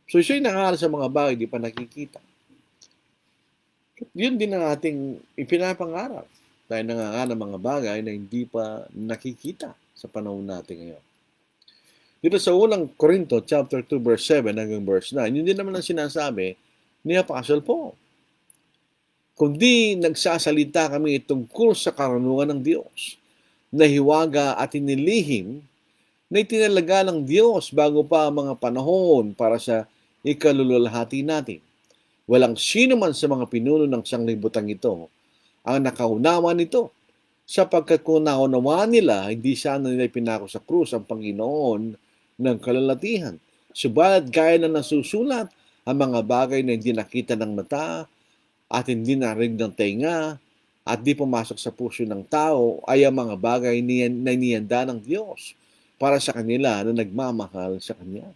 So, siya'y nangaral sa mga bagay di pa nakikita. Yun din ang ating ipinapangaral. Tayo nangangaral ng mga bagay na hindi pa nakikita sa panahon natin ngayon. Dito sa unang Korinto, chapter 2, verse 7 hanggang verse 9, yun din naman ang sinasabi ni Apostle Paul. Kundi nagsasalita kami tungkol sa karunungan ng Diyos nahiwaga at inilihim na itinalaga ng Diyos bago pa ang mga panahon para sa ikalululhati natin. Walang sino man sa mga pinuno ng sanglibutang ito ang nakaunawa nito, sapagkat kung naunawaan nila, hindi sana nila pinako sa krus ang Panginoon ng kalalatihan. Subalit gaya na nasusulat, ang mga bagay na hindi nakita ng mata at hindi narinig ng tenga at di pumasok sa puso ng tao ay ang mga bagay na inihanda ng Diyos para sa kanila na nagmamahal sa Kanya.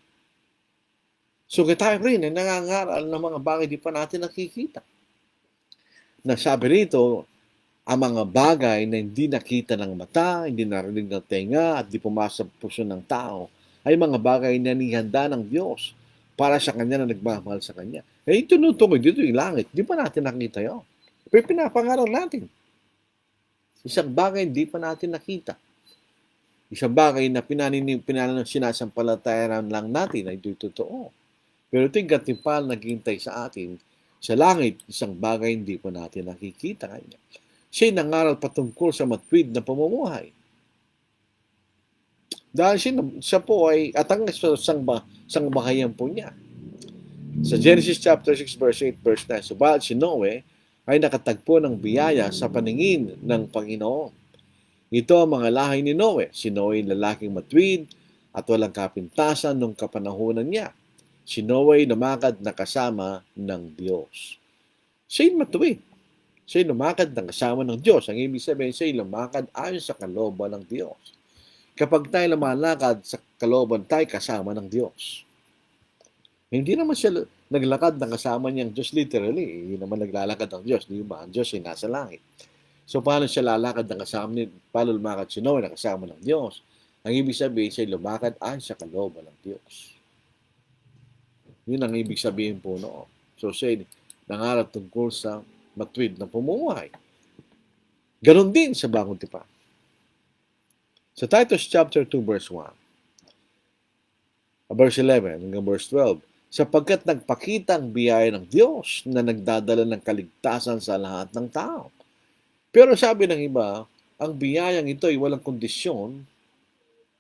So tayo rin ay nangangaral ng mga bagay di pa natin nakikita. Nasabi rito, ang mga bagay na hindi nakita ng mata, hindi narinig ng tenga, at di pumasok sa puso ng tao, ay mga bagay na nihanda ng Diyos para sa Kanya na nagmamahal sa Kanya. Eh, tinutukoy dito yung langit. Di pa natin nakita yun. Pero pinapangaral natin. Isang bagay hindi pa natin nakita. Isang bagay na sinasampalatayan lang natin ay di totoo. Pero ito yung gatimpal naghihintay sa atin sa langit, isang bagay hindi pa natin nakikita kanya. Siya'y nangaral patungkol sa matuwid na pamumuhay. Dahil siya po ay atang sangbahayan po niya. Sa Genesis chapter 6 verse 8 verse 9, subalit si Noe ay nakatagpo ng biyaya sa paningin ng Panginoon. Ito ang mga lahi ni Noe. Si Noe ay lalaking matuwid at walang kapintasan nung kapanahunan niya. Si Noe ay lumakad na kasama ng Diyos. Siya'y matuwid. Siya'y lumakad na kasama ng Diyos. Ang ibig sabihin, siya'y lumakad ayon sa kalooban ng Diyos. Kapag tayo lumalakad sa kalooban, tayo kasama ng Diyos. Hindi naman siya naglakad na kasama niyang Diyos literally. Hindi naman naglalakad ng Diyos. Di ba? Ang Diyos ay nasa langit. So, paano siya lalakad na kasama niya? Paano lumakad si Noe na kasama ng Diyos? Ang ibig sabihin, siya'y lumakad ayon sa kalooban ng Diyos. Yun ang ibig sabihin po noon. So, siya nangaral tungkol sa matuwid na pamumuhay. Ganon din sa Bagong Tipan. Sa Titus chapter 2 verse 1, verse 11 hanggang verse 12, sapagkat nagpakita ang biyaya ng Diyos na nagdadala ng kaligtasan sa lahat ng tao. Pero sabi ng iba, ang biyayang ito ay walang kondisyon.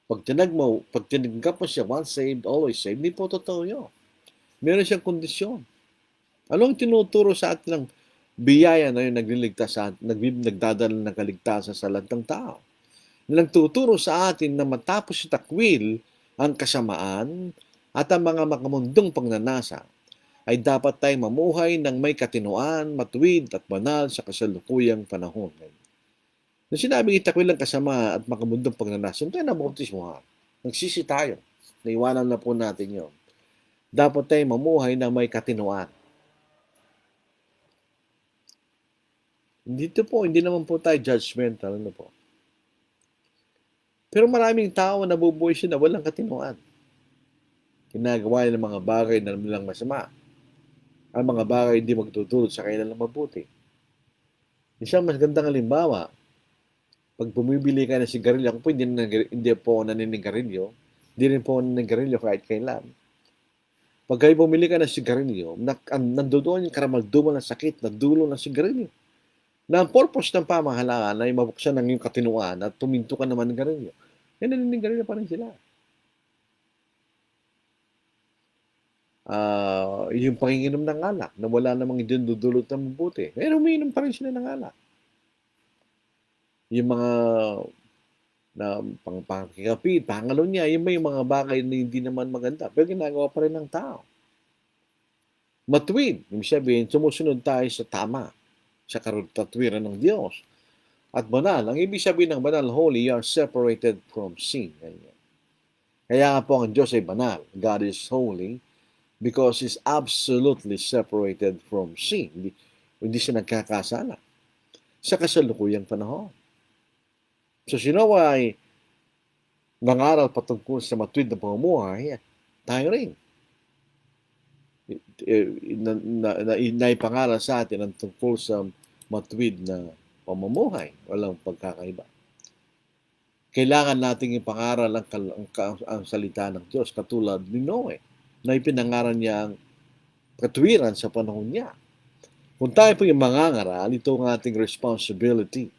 Pag tinanggap mo siya, once saved, always saved, hindi po totoo yun. Meron siyang kondisyon. Anong tinuturo sa atin ng biyaya na yun nagdadala ng kaligtasan sa lahat ng tao? Nagtuturo sa atin na matapos itakwil ang kasamaan at ang mga makamundong pagnanasa, ay dapat tayong mamuhay ng may katinoan, matuwid at banal sa kasalukuyang panahon. Na sinabing itakwil ang kasama at makamundong pagnanasa, tayo nabautismohan. Nagsisi tayo. Naiwanan na po natin yun. Dapat tayo mamuhay na may katinoan. Dito po, hindi naman po tayo judgmental. Ano po? Pero maraming tao nabubuhay siya na walang katinoan. Ginagawa niya ng mga bagay na nilang masama. Ang mga bagay hindi magtutulot sa kanilang mabuti. Isang mas gandang halimbawa, pag bumibili ka ng sigarilyo, ako po hindi po naninigarilyo, hindi rin po naninigarilyo kahit kailan. Pag kayo bumili ka ng sigarilyo, nandoon yung karamalduman ng sakit na dulo ng sigarilyo. Na ang purpose ng pamahalaan ay mabuksan ng iyong katinuan at tuminto ka naman ng garilyo. Yan, naninigarilyo pa rin sila. Yung panginginom ng alak na wala namang idudulot ng mabuti. Pero umiinom pa rin sila ng alak. Yung mga pangkikapit, pangalo niya, yung may mga bagay na hindi naman maganda. Pero ginagawa pa rin ng tao. Matuwid. Ibig sabihin, sumusunod tayo sa tama, sa katatwiran ng Diyos. At banal. Ang ibig sabihin ng banal, holy, you are separated from sin. Kaya nga po ang Diyos ay banal. God is holy because He's absolutely separated from sin. Hindi siya nagkakasala sa kasalukuyang panahon. So, sino ay nangaral patungkol sa matuwid na pamumuhay, tayo rin. Naipangaral sa atin ang tungkol sa matuwid na pamumuhay. Walang pagkakaiba. Kailangan nating ipangaral ang salita ng Diyos katulad ni Noe na ipinangaral niya ang katuwiran sa panahon niya. Kung tayo po yung mangangaral, ito ang ating responsibility.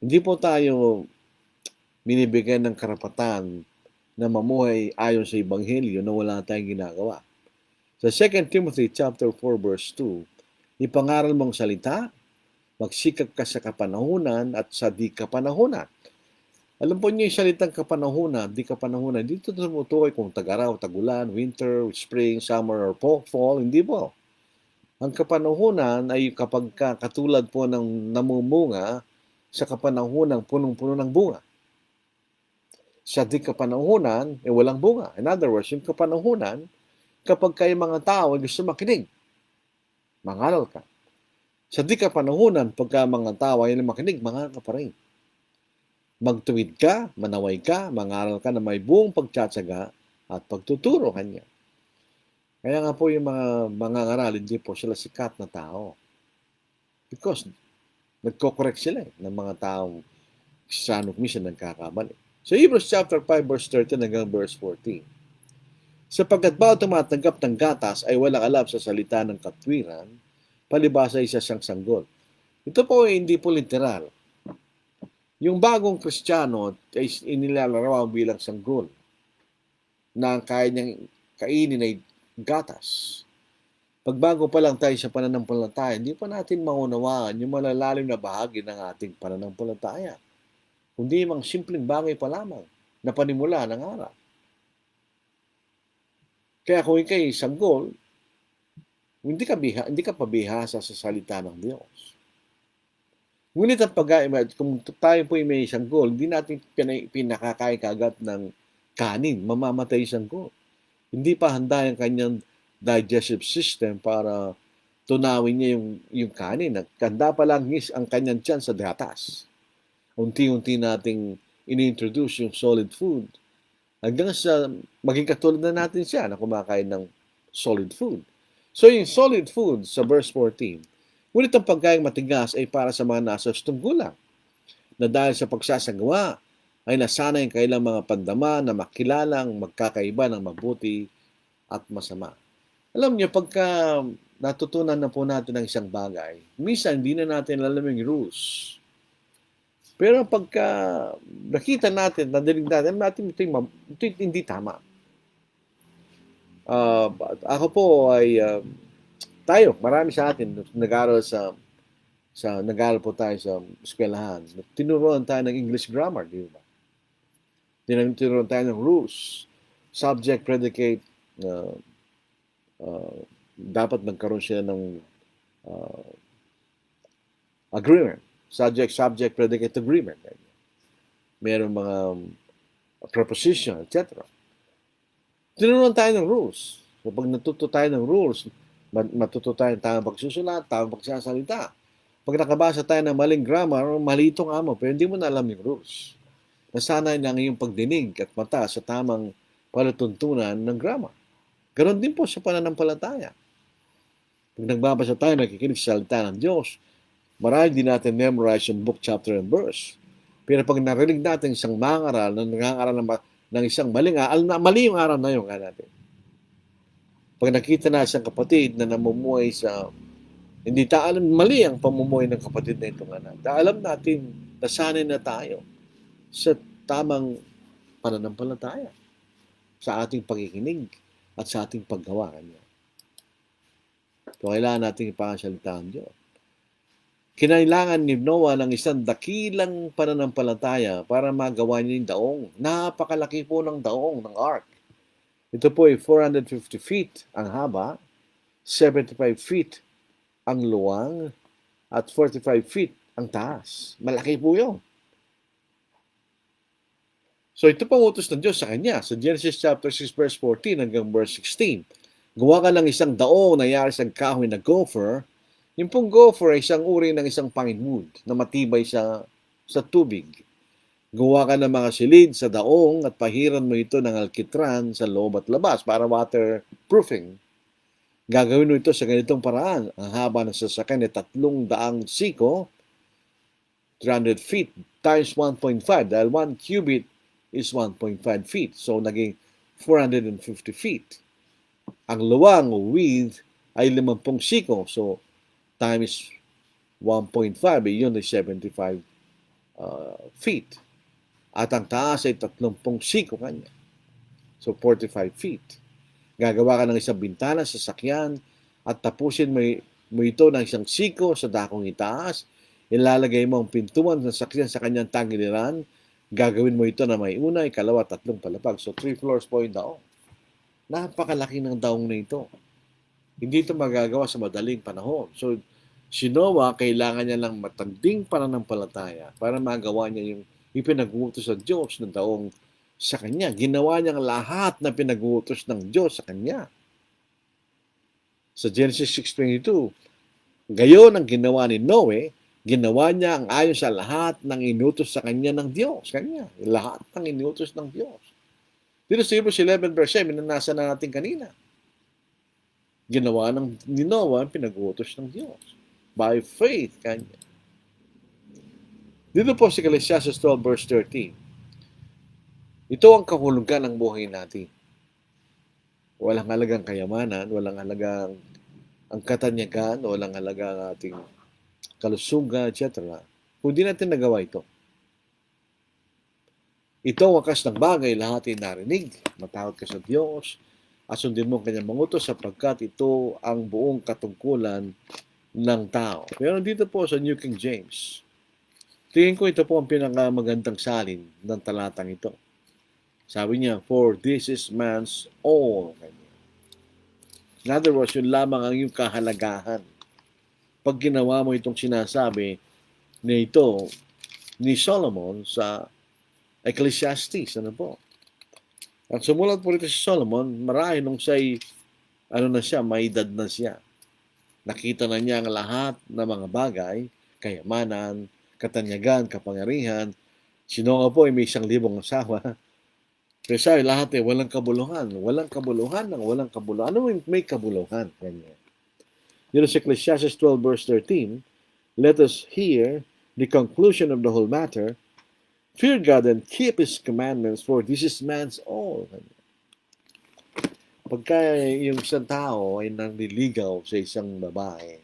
Hindi po tayo binibigyan ng karapatan na mamuhay ayon sa Ebanghelyo na wala tayong ginagawa. Sa 2 Timothy chapter 4 verse 2, ipangaral mong salita, magsikap ka sa kapanahunan at sa di kapanahunan. Alam po niyo yung salitang kapanahunan, di kapanahunan, dito tumutukoy kung tag-araw, tagulan, winter, spring, summer, or fall, hindi po. Ang kapanahunan ay kapag katulad po ng namumunga sa kapanahunang punong-puno ng bunga. Sa di kapanahunan, walang bunga. In other words, yung kapanahunan, kapag kayo mga tao ay gusto makinig, mangaral ka. Sa di kapanahunan, pagka mga tao ay makinig, mangaral ka pa rin. Magtuwid ka, manaway ka, mangaral ka na may buong pagtsatsaga at pagtuturo kanya. Kaya nga po yung mga ngaral, hindi po sila sikat na tao. Because nagko-correct sila ng mga taong sanok minsan nagkakamali. So Hebrews chapter 5 verse 13 hanggang verse 14. Sapagkat bawat tumatanggap ng gatas ay walang alam sa salita ng katwiran, palibasa isa siyang sanggol. Ito po ay hindi po literal. Yung bagong Kristiyano ay inilalarawan bilang sanggol na ang kaya niyang kainin ay gatas. Pagbago pa lang tayo sa pananampalataya, hindi pa natin maunawaan yung malalalim na bahagi ng ating pananampalataya. Kundi mang simpleng bagay pa lamang na panimula ng araw. Kaya kung ikay sanggol, hindi ka pabihasa sa salita ng Diyos. Ngunit ang kung tayo po may sanggol, hindi natin pinakakain kagad ng kanin, mamamatay yung sanggol. Hindi pa handa yung kanyang digestive system para tunawin niya yung kanin. Handa pa lang ang kanyang tiyan sa gatas. Unti-unti nating ini-introduce yung solid food hanggang sa maging katulad na natin siya na kumakain ng solid food. So yung solid food sa verse 14, ngunit ang pagkaing matigas ay para sa mga nasa tunggulang na dahil sa pagsasagawa ay nasanay ang kailang mga pandama na makilalang magkakaiba ng mabuti at masama. Alam niyo, pagka natutunan na po natin ang isang bagay, minsan hindi na natin alam yung rules. Pero pagka nakita natin, nadinig natin ito hindi tama. Ako po ay marami sa atin nag-aaral nag-aaral po tayo sa eskwelahan. Tinuruan tayo ng English grammar, di ba? Tinuruan tayo ng rules, subject, predicate, dapat magkaroon siya ng agreement. Subject, predicate, agreement. Meron mga preposition, etc. Tinuruan tayo ng rules. So, pag natuto tayo ng rules, matuto tayo ng tamang pagsusulat, tamang pagsasalita. Pag nakabasa tayo ng maling grammar, mali itong amo, pero hindi mo na alam yung rules. Nasanay na ang iyong pagdinig at mata sa tamang palatuntunan ng grammar. Ganon din po sa pananampalataya. Pag nagbabasa tayo, nakikinig sa salita ng Diyos, marami din natin memorize yung book, chapter, and verse. Pero pag narinig natin isang mangaral na nangangaral ng isang maling mali yung aral na yun natin. Pag nakita na isang kapatid na namumuhay hindi alam, mali ang pamumuhay ng kapatid na ito alam natin, nasanay na tayo sa tamang pananampalataya, sa ating pakikinig at sa ating paggawa kanya. So, kailangan natin ipangasalita ang Diyos. Kinailangan ni Noah ng isang dakilang pananampalataya para magawa niya yung daong. Napakalaki po ng daong, ng ark. Ito po ay 450 feet ang haba, 75 feet ang luwang, at 45 feet ang taas. Malaki po yun. So ito pang utos ng Diyos sa kanya. Sa Genesis chapter 6 verse 14 hanggang verse 16. Gawa ka ng isang daong na yari sa kahoy na gopher. Yung pong gopher ay isang uri ng isang pine-wood na matibay sa tubig. Gawa ka ng mga silid sa daong at pahiran mo ito ng alkitran sa loob at labas para waterproofing. Gagawin mo ito sa ganitong paraan. Ang haba ng sasakyan ay 300 siko, 300 feet, times 1.5. Dahil 1 cubit is 1.5 feet. So, naging 450 feet. Ang luwang o width ay 50 siko. So, times 1.5, yun ay 75 feet. At ang taas ay 30 siko kanya. So 45 feet. Gagawa ka ng isang bintana sa sakyan at tapusin mo ito ng isang siko sa dakong itaas. Ilalagay mo ang pintuan ng sakyan sa kanyang tagiliran. Gagawin mo ito na may una, ikalawa, 3 palapag. So 3 floors po yung daong. Napakalaki ng daong na ito. Hindi ito magagawa sa madaling panahon. So si Noah, kailangan niya lang matanding pananampalataya para magawa niya yung ipinag-uutos sa Diyos ng daong sa kanya. Ginawa niya ang lahat na pinag-uutos ng Diyos sa kanya. Sa Genesis 6:22, gayon ang ginawa ni Noe, ginawa niya ang ayon sa lahat ng inutos sa kanya ng Diyos. Kanya, lahat ng inutos ng Diyos. Dito sa Hebrews 11 verse 7, nasa na natin kanina. Ginawa ni Noah ang pinag-uutos ng Diyos. By faith, kanya. Dito po sa Ecclesiastes 12 verse 13. Ito ang kahulugan ng buhay natin. Walang halagang kayamanan, walang halagang ang katanyagan, walang halagang ating kalusugan, etc. Kung di natin nagawa ito. Ito ang wakas ng bagay, lahat ay narinig. Matakot ka sa Diyos, at sundin mo ang kanyang mangutos sapagkat ito ang buong katungkulan ng tao. Pero dito po sa New King James, tingin ko ito po ang pinakamagandang salin ng talatang ito. Sabi niya, for this is man's all. In other words, yun lamang ang iyong kahalagahan. Pag ginawa mo itong sinasabi na ito ni Solomon sa Ecclesiastes, ano po? At sumulat po rito si Solomon, marahil nung siya'y, may edad na siya. Nakita na niya ang lahat ng mga bagay, kayamanan, katanyagan, kapangyarihan. Sino nga po ay may 1,000 asawa. Kasi lahat ay walang kabuluhan. Walang kabuluhan ng walang kabuluhan. Ano yung may kabuluhan? Ganyan. Yun sa Ecclesiastes 12 verse 13, let us hear the conclusion of the whole matter. Fear God and keep His commandments, for this is man's all. Pagka yung isang tao ay nanliligaw sa isang babae,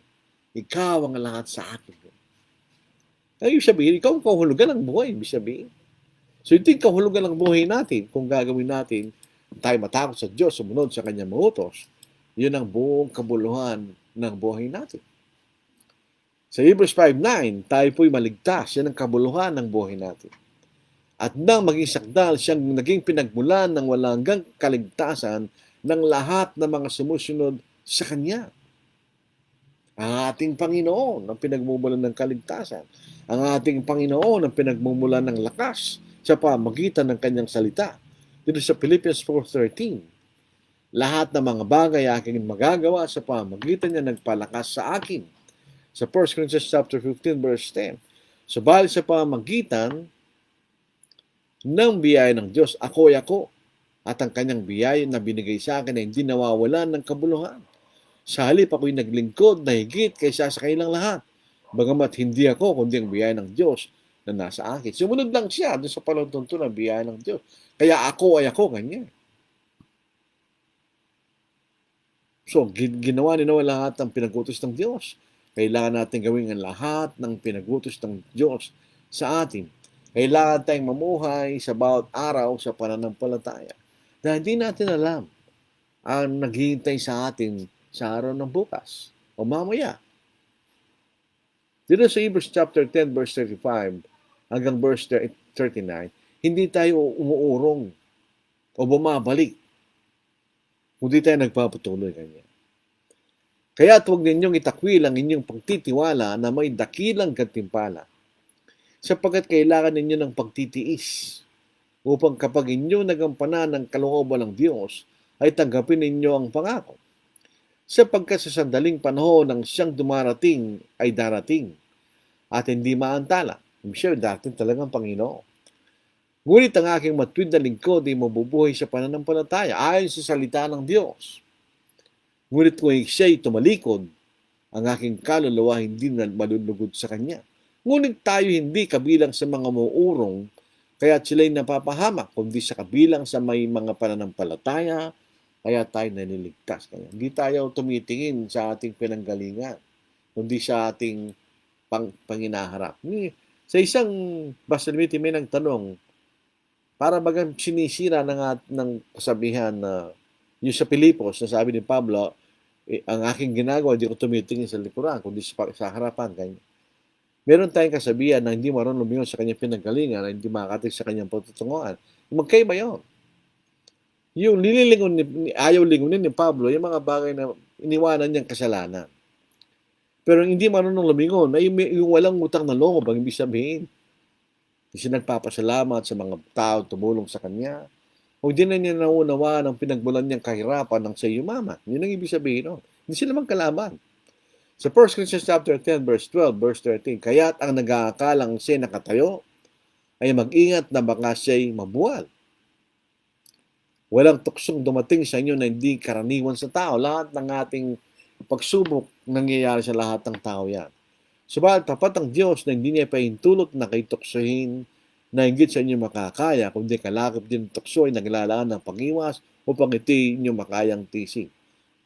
ikaw ang lahat sa akin. Ay, sabihin, ikaw ang kahulugan ng buhay, ibig sabihin. So, ito yung kahulugan ng buhay natin. Kung gagawin natin, tayo matakot sa Diyos, sumunod sa kanyang utos, yun ang buong kabuluhan ng buhay natin. Sa Hebrews 5:9, tayo po'y maligtas. Yan ang kabuluhan ng buhay natin. At nang maging sakdal, siyang naging pinagmulan ng walang hanggang kaligtasan ng lahat ng mga sumusunod sa Kanya. Ang ating Panginoon ang pinagmumulan ng kaligtasan. Ang ating Panginoon ang pinagmumulan ng lakas sa pamagitan ng Kanyang salita. Dito sa Philippians 4:13, lahat ng mga bagay aking magagawa sa pamagitan niya nagpalakas sa akin. Sa 1 Corinthians chapter 15 verse 10, subalit sa pamagitan ng biyaya ng Diyos, ako ay ako, at ang kanyang biyaya na binigay sa akin ay hindi nawawalan ng kabuluhan. Sa halip ako'y naglingkod na higit kaysa sa kailang lahat. Bagamat hindi ako, kundi ang biyaya ng Diyos na nasa akin. Sumunod lang siya doon sa paluntunto ng biyaya ng Diyos. Kaya ako ay ako, ganyan. So, ginawa ni Noah lahat ng pinag-utos ng Diyos. Kailangan natin gawin ang lahat ng pinag-utos ng Diyos sa atin. Kailangan tayong mamuhay sa bawat araw sa pananampalataya. Dahil hindi natin alam ang naghihintay sa atin sa araw ng bukas o mamaya. Dito sa Hebrews chapter 10 verse 35 hanggang verse 39, hindi tayo umuurong o bumabalik. Hindi tayo nagpapatuloy kanya. Kaya huwag ninyong itakwil ang inyong pagtitiwala na may dakilang gantimpala, sapagkat kailangan ninyo ng pagtitiis upang kapag inyo nagampanan ng kalooban ng Diyos, ay tanggapin ninyo ang pangako. Sapagkat sa sandaling panahon ng siyang dumarating ay darating at hindi maantala. Sure, darating talagang Panginoon. Ngunit ang aking matuwid na lingkod ay mabubuhay sa pananampalataya ayon sa salita ng Diyos. Ngunit kung siya'y tumalikod, ang aking kaluluwa hindi na malulugod sa Kanya. Ngunit tayo hindi kabilang sa mga muurong, kaya sila'y napapahamak, kundi sa kabilang sa may mga pananampalataya, kaya tayo naniligtas. Kaya hindi tayo tumitingin sa ating pinanggalingan, kundi sa ating panginaharap. Sa isang Basilite may nagtanong, para bagang sinisira ng kasabihan na yung sa Pilipos, na sabi ni Pablo, ang aking ginagawa, hindi ko tumitingin sa likuran, kundi sa harapan. Ganyan. Meron tayong kasabihan na hindi marunong lumingon sa kanyang pinanggalingan, na hindi makakatig sa kanyang patutunguhan. Magkaiba yun. Yung ayaw lingunin ni Pablo, yung mga bagay na iniwanan niyang kasalanan. Pero hindi marunong lumingon, ay yung walang utang na loob, ang ibig sabihin. Hindi siya nagpapasalamat sa mga tao tumulong sa kanya. O hindi na niya nauunawa ng pinagmulan niyang kahirapan ng sa yumaman. Yun ang ibig sabihin nun. Hindi sila magkalaban. Sa 1 Corinthians chapter 10, verse 12, verse 13, kaya't ang nag-aakalang siya nakatayo ay mag-ingat na baka siya'y mabuwal. Walang tuksong dumating sa inyo na hindi karaniwan sa tao. Lahat ng ating pagsubok nangyayari sa lahat ng tao yan. Subalit tapat ang Diyos na hindi niya pahintulot na kay tuksohin na higit sa inyo makakaya, kundi kalakip din tukso ay naglalaan ng pag-iwas upang iti inyo makayang tisig.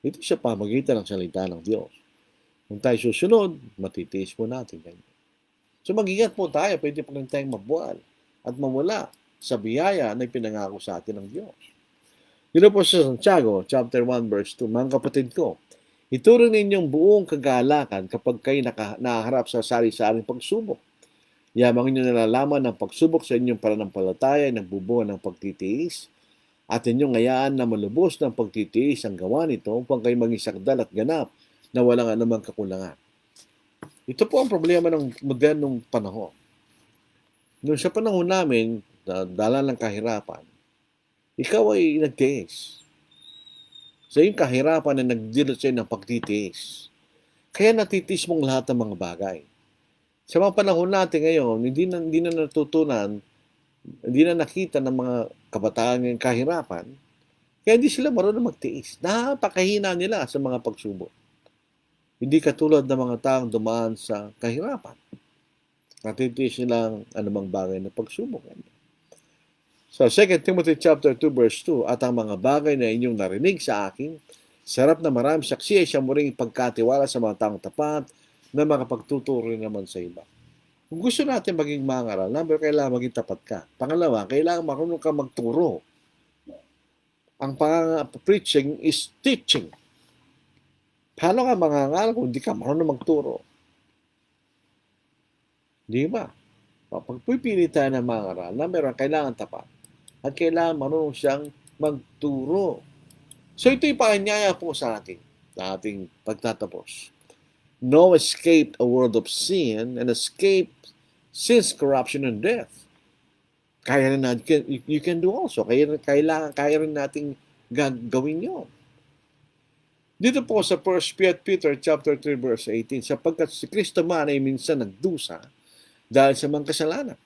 Ito sa pamagitan ng salita ng Diyos. Kung tayo susunod, matitiis po natin. So mag-ingat po tayo, pwede po rin tayong mabuwal at mawala sa biyaya na ipinangako sa atin ng Diyos. Dito po sa Santiago, chapter 1, verse 2, mga kapatid ko, ituring ninyong buong kagalakan kapag kayo nakaharap sa sari-saring pagsubok. Yamang inyo nalalaman ng pagsubok sa inyong pananampalataya ay nagbubunga ng pagtitiis at inyong ngayaan na malubos ng pagtitiis ang gawa nito upang kayo maging sakdal at ganap na walang anumang kakulangan. Ito po ang problema ng modernong panahon. Noong sa panahon namin, dala ng kahirapan, ikaw ay nagtiis. Sa iyong kahirapan na nagdulot sa'yo ng pagtitiis. Kaya natitiis mong lahat ng mga bagay. Sa mga panahon natin ngayon, hindi na natutunan, hindi na nakita ng mga kabataan ng kahirapan, kaya hindi sila marunong magtiis. Napakahina nila sa mga pagsubok. Hindi katulad ng mga taong dumaan sa kahirapan. Natitiis nilang anumang bagay na pagsubok. So, 2 Timothy chapter 2, verse 2, at ang mga bagay na inyong narinig sa akin, sarap na marami saksi ay siya mo rin pagkatiwala sa mga taong tapat na makapagtuturo naman sa iba. Kung gusto natin maging mangaral, number, kailangan maging tapat ka. Pangalawa, kailangan marunong ka magturo. Ang preaching is teaching. Paano ka mangangaral kung hindi ka marunong magturo? Di ba? Pag pipili tayo ng mangaral, number, kailangan tapat. At kailangan marunong siyang magturo. So ito'y paanyaya po sa atin, sa ating pagtatapos. No escape a world of sin and escape sin's corruption and death. Kaya rin natin, you can do also. Kaya rin natin gagawin yun. Dito po sa 1 Peter chapter 3 verse 18, sapagkat si Kristo man ay minsan nagdusa dahil sa mga kasalanan.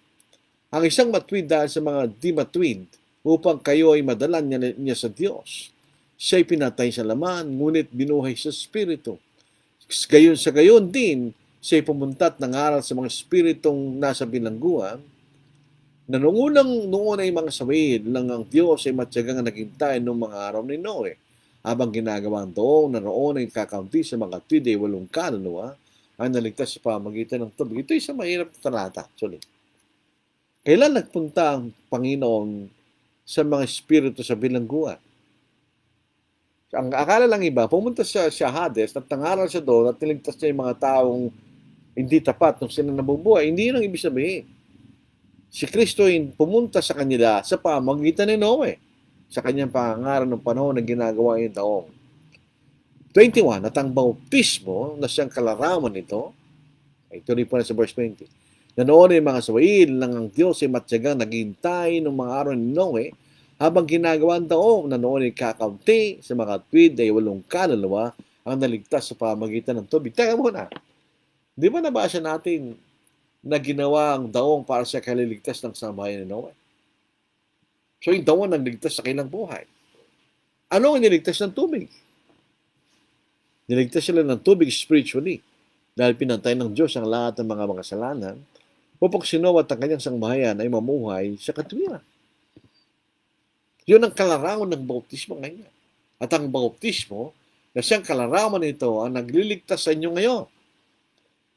Ang isang matwid dahil sa mga di matwid upang kayo ay madalan niya sa Diyos. Siya'y pinatay sa laman, ngunit binuhay sa Espiritu. Sa gayon din, siya'y pumuntat ng aral sa mga Espiritong nasa bilangguan, na noon ay mga sawid lang ang Diyos ay matyagang naghintay noong mga araw ni Noe. Habang ginagawang doong na roon ay kakaunti sa mga twid ay 8 kaluluwa, ang naligtas sa pamagitan ng tubig. Ito ay isang mahirap na talata. Kailan nagpunta ang Panginoon sa mga espiritu sa bilangguan? Ang akala lang iba, pumunta siya sa Hades at nangaral siya doon at niligtas niya yung mga taong hindi tapat nung sila nabubuhay. Hindi yun ang ibig sabihin. Si Kristo ay pumunta sa kanila sa pamagitan ni Noe, sa kanyang pangangaral ng panahon na ginagawa yung taong 21, at ang bautismo na siyang kalaraman nito, ay tuloy po na sa verse 20, na noon ay mga sawail lang ang Diyos ay matyagang naghintay ng mga araw ni Noe, habang ginagawa ang taong na noon ay kakaunti sa mga twid ay 8 kaluluwa ang naligtas sa pamagitan ng tubig. Teka muna, di ba nabasa natin na ginawa ang daong para sa kaliligtas ng sambahayan ni Noe? So yung daong nagligtas sa kanilang buhay. Ano ang niligtas ng tubig? Niligtas sila ng tubig spiritually dahil pinantay ng Diyos ang lahat ng mga makasalanan upang si Noe at ang kanyang sangbahayan ay mamuhay sa katwiran. Yun ang kalarawan ng bautismo ngayon. At ang bautismo, na siyang kalarawan nito ang nagliligtas sa inyo ngayon.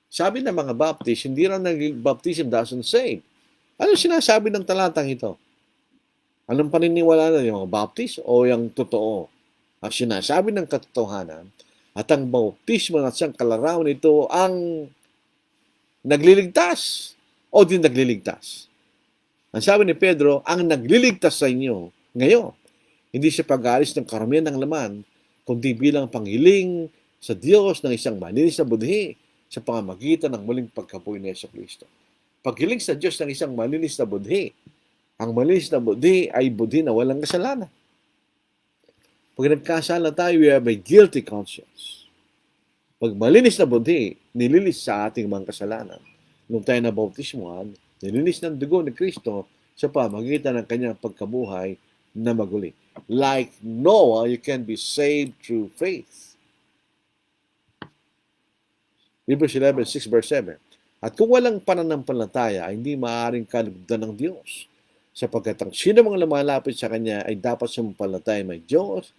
Sabi ng mga Baptist, hindi raw baptism doesn't save. Ano sinasabi ng talatang ito? Anong paniniwala na yung mga Baptist o yung totoo? Ang sinasabi ng katotohanan at ang bautismo at siyang kalarawan nito ang nagliligtas o di nagliligtas. Ang sabi ni Pedro, ang nagliligtas sa inyo ngayon, hindi siya pag-aalis ng karamihan ng laman, kundi bilang panghiling sa Diyos ng isang malinis na budhi sa pamamagitan ng muling pagkabuhay ni Jesucristo. Paghiling sa Diyos ng isang malinis na budhi. Ang malinis na budhi ay budhi na walang kasalanan. Pag nagkasala tayo, we have a guilty conscience. Pag malinis na budhi, nililis sa ating mga kasalanan. Nung tayo na bautismuhan, nililis ng dugo ni Kristo sa pamamagitan ng kanyang pagkabuhay na maguli. Like Noah, you can be saved through faith. Hebrews 11:6 verse 7. At kung walang pananampalataya, ay hindi maaaring kalugdan ng Diyos. Sapagkat ang sino mga lumalapit sa Kanya ay dapat sumampalataya may Diyos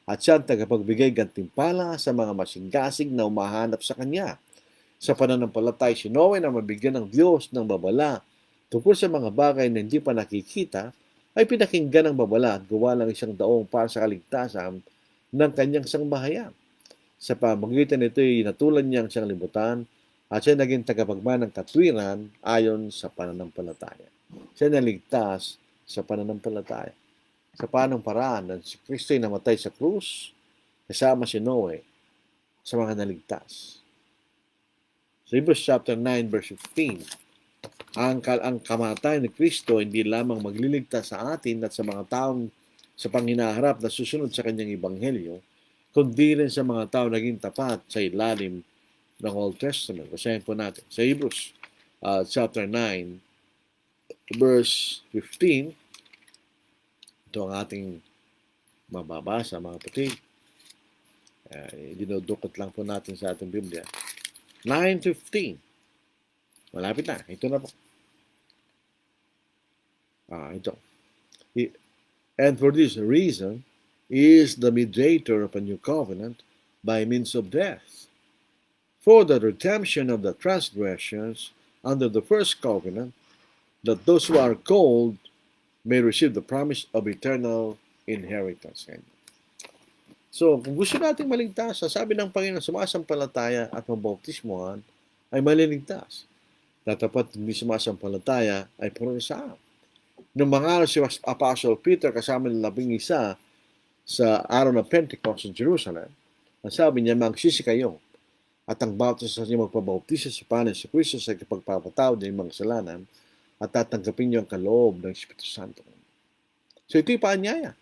at siya ang tagapagbigay gantimpala sa mga masinggasig na umahanap sa Kanya. Sa pananampalataya si Noe na mabigyan ng Diyos ng babala tungkol sa mga bagay na hindi pa nakikita, ay pinakinggan ng babala at gawa ng isang daong para sa kaligtasan ng kanyang sangbahayan. Sa pamamagitan nito ay natulan niyang siyang libutan at siya naging tagapagman ng katwiran ayon sa pananampalataya. Siya naligtas sa pananampalataya. Sa panong paraan na si Kristo ay namatay sa krus, kasama si Noe sa mga naligtas. Sa Hebrews chapter 9 verse 15, ang kamatayan ni Kristo hindi lamang magliligtas sa atin at sa mga taong sa panghinaharap na susunod sa kanyang ebanghelyo, kundi rin sa mga tao naging tapat sa ilalim ng Old Testament. Basahin po natin. Sa Hebrews chapter 9, verse 15, ito ang ating mababasa, mga kapatid. Dinudukot lang po natin sa ating Biblia. 9:15. Malapit na. Ito na po. Ito. And for this reason, he is the mediator of a new covenant by means of death, for the redemption of the transgressions under the first covenant, that those who are called may receive the promise of eternal inheritance. So, kung gusto nating maligtas, sabi ng Panginoon, sumasampalataya at mabautismuhan ay maliligtas. Tatapat hindi sumasampalataya ay parusahan. Nung mga si Apostle Peter kasama ng 11 sa araw ng Pentecost sa Jerusalem, ang sabi niya, magsisi kayo at ang baptizo sa inyo magpabautiso sa pangalan sa Kristo sa pagpapatawad ng mga kasalanan at tatanggapin niyo ang kaloob ng Espiritu Santo. So ito'y paanyaya.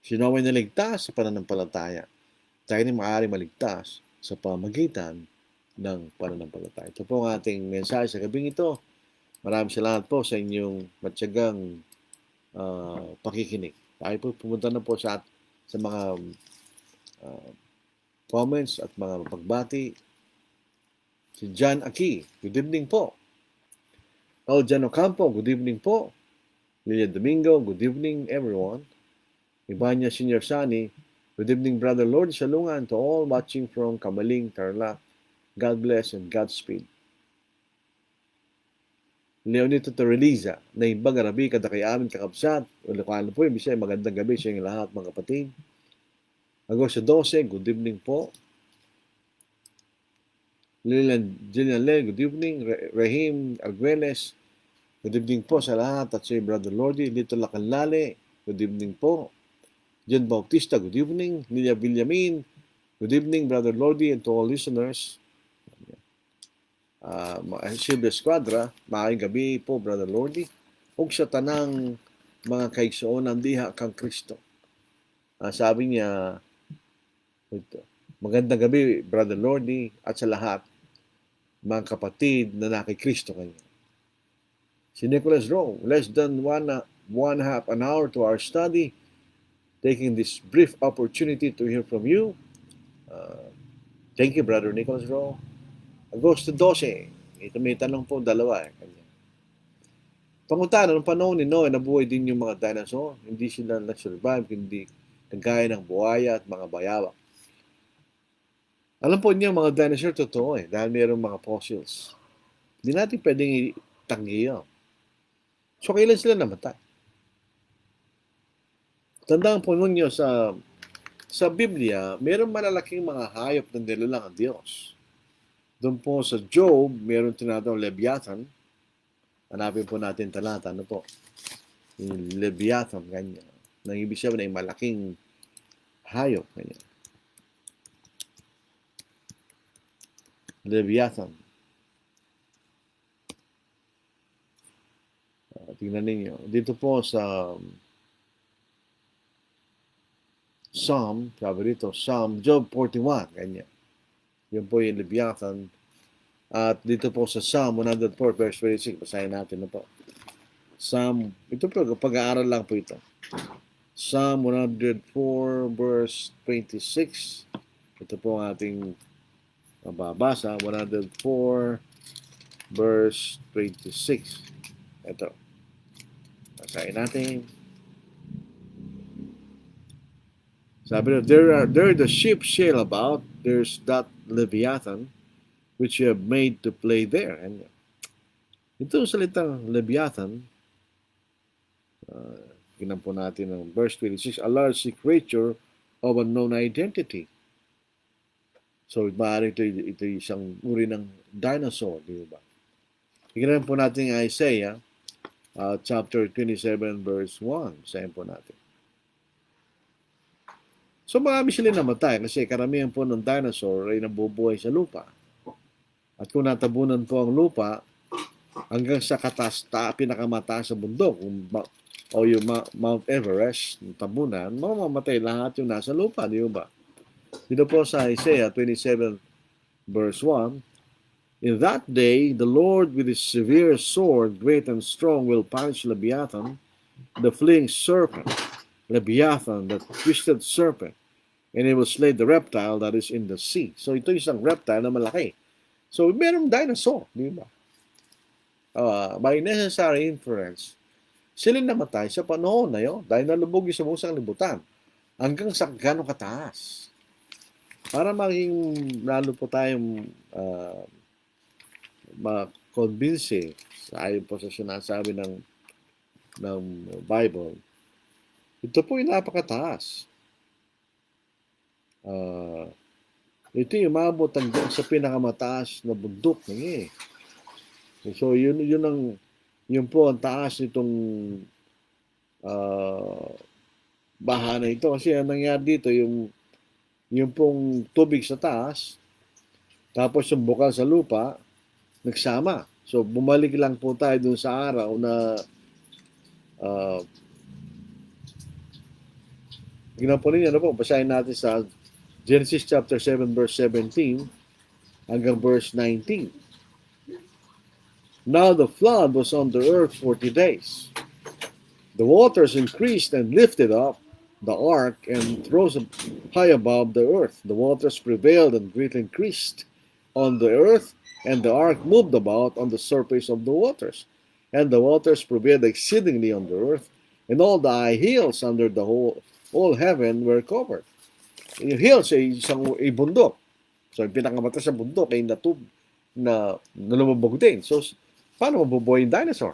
Sino ay naligtas sa pananampalataya? Tayo rin maaari maligtas sa pamagitan ng pananampalataya. Ito po ang ating mensahe sa gabing ito. Maraming salamat po sa inyong matyagang pakikinig. Tayo po pumunta na po sa mga comments at mga pagbati. Si John Aki, good evening po. Jan Ocampo, good evening po. Lilia Domingo, good evening everyone. Ibanya Senior Sani, good evening Brother Lord Salungan to all watching from Kamaling, Tarlac. God bless and Godspeed. Leonito Torreliza, na imbang garabi kada kay amin kakabsat. Ulukano po yung bisay, magandang gabi sa inyong lahat mga kapatid. Agosto 12, good evening po. Jillian Le, good evening. Rahim Arguelles, good evening po sa lahat. At si Brother Lordy, Lito Lacanlale, good evening po. John Bautista, good evening. Lilia Villamin, good evening Brother Lordy and to all listeners. Silvia Esquadra, maayong gabi po Brother Lordy. Ug sa tanang mga kaigsuonan diha kang Kristo. Sabi niya, magandang gabi Brother Lordy at sa lahat mga kapatid na nakay Kristo kanya. Si Nicholas Rowe, less than one half an hour to our study, taking this brief opportunity to hear from you. Thank you Brother Nicholas Rowe. Agosto 12, ito may tanong po dalawa. Panguntahan, ng panahon ni Noe, nabuhay din yung mga dinosaur. Hindi sila nag-survive, hindi kagaya ng buhaya at mga bayawak. Alam po niyo, mga dinosaur totoo dahil mayroong mga fossils. Hindi natin pwedeng itanggi yun. So, kailan sila namatay? Tandaan po ninyo sa Biblia, mayroong malalaking mga hayop na nilalang ang Diyos. Doon po sa Job, mayroong tinatawag Leviathan. Hanapin po natin talata, ano po? Yung Leviathan, ganyan. Nang ibig sabihin ay malaking hayop, ganyan. Leviathan. Tingnan ninyo. Dito po sa Psalm, sabi dito, Job 41, ganyan. Yun po yung Leviathan. At dito po sa Psalm 104, verse 26, basahin natin na po. Ito po, pag-aaral lang po ito. Psalm 104, verse 26. Ito po ang ating mababasa. 104, verse 26. Ito. Basahin natin. Sabi na, there the ship sail about, there's that Leviathan, which you have made to play there. And ito salitang Leviathan, tingnan po natin ang verse 26, a large sea creature of unknown identity. So, maaaring ito isang uri ng dinosaur, di ba? Tingnan po natin ang Isaiah, chapter 27, verse 1. Sayin po natin. So, marami sila namatay kasi karamihan po ng dinosaur ay nabubuhay sa lupa. At kung natabunan po ang lupa, hanggang sa pinakamataas sa bundok, o yung Mount Everest, tabunan, mamamatay lahat yung nasa lupa, di ba? Dito po sa Isaiah 27, verse 1, in that day, the Lord with his severe sword, great and strong, will punish Leviathan, the fleeing serpent, Leviathan, the twisted serpent, and he will slay the reptile that is in the sea. So ito isang reptile na malaki. So merong dinosaur, di ba? By necessary inference, sila namatay sa panahon na yun dahil nalubog yung sa musang libutan hanggang sa gano'ng kataas. Para maging lalo po tayong ma-convince ayon po sa sinasabi ng Bible, ito po yung napakataas. Ito yung umabot hanggang sa pinakamataas na bundok niya. So yun po ang taas nitong baha na ito. Kasi ang nangyari dito, yung pong tubig sa taas, tapos yung bukal sa lupa, nagsama. So bumalik lang po tayo dun sa araw na tingnan po ninyo, basahin natin sa Genesis chapter 7, verse 17 hanggang verse 19. Now the flood was on the earth 40 days. The waters increased and lifted up the ark and rose high above the earth. The waters prevailed and greatly increased on the earth, and the ark moved about on the surface of the waters. And the waters prevailed exceedingly on the earth, and all the high hills under the whole heaven were covered. Yung hills ay isang bundok. So, yung pinakamataas sa bundok ay lumubog din. So, paano mabubuhay yung dinosaur?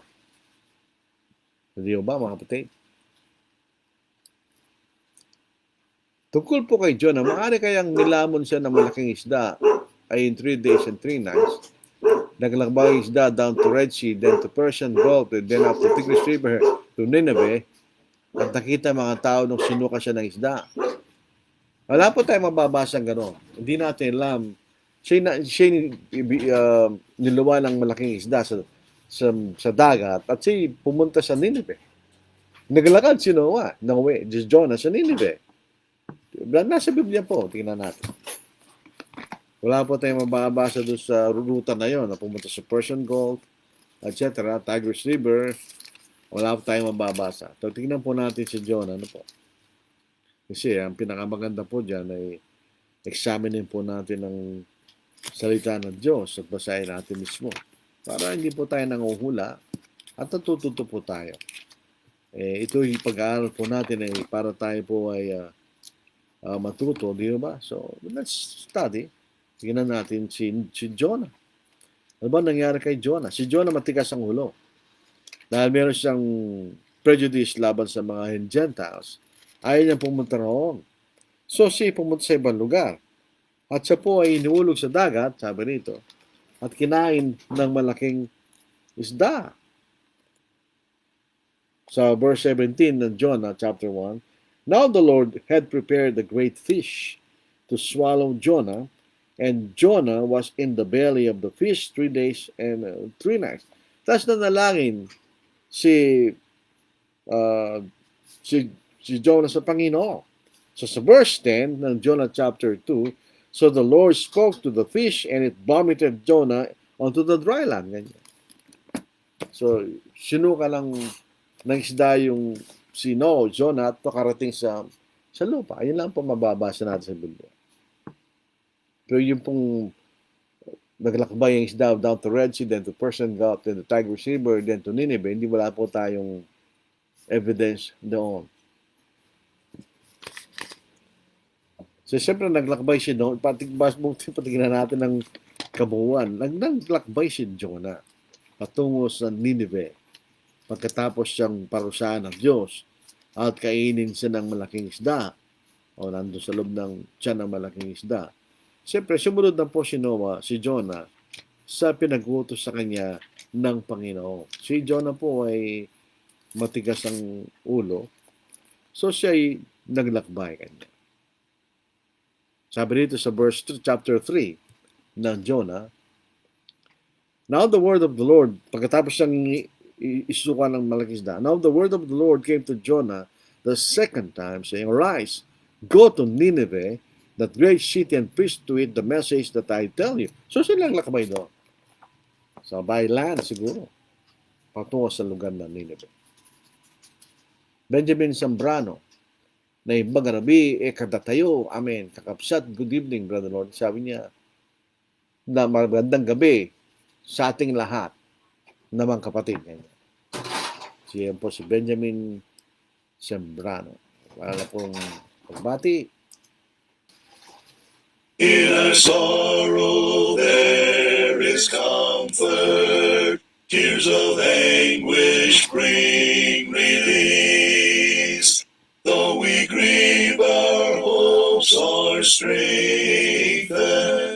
Hindi ba, mga kapatid? Tungkol po kay Jonah, maaari kayang nilamon siya ng malaking isda ay in 3 days and 3 nights. Naglakbay isda down to Red Sea, then to Persian Gulf, and then up to Tigris River to Nineveh. At nakita mga tao nung sinuka siya ng isda. Wala po tayong mababasang gano'n. Hindi natin alam. Siya niluwa ng malaking isda sa dagat at siya pumunta sa Nineveh. Naglakad si Jonah sa Nineveh. Nasa Biblia po, tingnan natin. Wala po tayong mababasa doon sa ruta na yon na pumunta sa Persian Gulf, etc., Tigris River. Wala po tayong mababasa. So, tingnan po natin si Jonah. Ano po? Kasi ang pinakamaganda po dyan ay examinin po natin ang salita ng Diyos at basahin natin mismo. Para hindi po tayo nanguhula at natututo po tayo. Ito yung pag-aaral po natin para tayo po ay matuto, di ba? So, let's study Tingnan natin si Jonah. Ano ba nangyari kay Jonah? Si Jonah matigas ang ulo. Dahil meron siyang prejudice laban sa mga Gentiles, ayaw niya pumunta roon. So siya pumunta sa ibang lugar. At siya po ay iniulog sa dagat, sabi rito, at kinain ng malaking isda. Sa verse 17 ng Jonah chapter 1, Now the Lord had prepared a great fish to swallow Jonah, and Jonah was in the belly of the fish 3 days and 3 nights. Tapos nanalangin si Jonah sa Panginoon. So sa verse 10 ng Jonah chapter 2, So the Lord spoke to the fish and it vomited Jonah onto the dry land. Ganyan. So sinuka lang ng isda yung Jonah at pakarating sa lupa. Ayun lang po mababasa natin sa Biblia. Pero yung pong naglakbay yung isda down to Red Sea, then to Persian Gulf, then to Tigris River, then to Nineveh, hindi wala po tayong evidence doon. So, siyempre, naglakbay siya doon. Patignan natin ng kabuuan. Naglakbay si Jonah patungo sa Nineveh. Pagkatapos siyang parusahan ng Diyos at kainin siya ng malaking isda o nandun sa loob ng tiyan ng malaking isda. Siyempre, sumunod na po si Jonah sa pinag-utos sa kanya ng Panginoon. Si Jonah po ay matigas ang ulo. So, siya ay naglakbay kanya. Sabi dito sa chapter 3 ng Jonah, Now the word of the Lord, pagkatapos siyang isuka ng malaking isda, Now the word of the Lord came to Jonah the second time, saying, Arise, go to Nineveh, that great city, and preach to it the message that I tell you. So silang lakbay doon. So by land siguro. Patungo sa lugar ng Nineveh. Benjamin Zambrano, na magarabi, kadatayo, amen, kakapsat, good evening, Brother Lord. Sabi niya, na magandang gabi sa ating lahat, namang kapatid. Siya po si Benjamin Zambrano. Para pong pagbati. In our sorrow there is comfort, tears of anguish bring release. Though we grieve, our hopes are strengthened.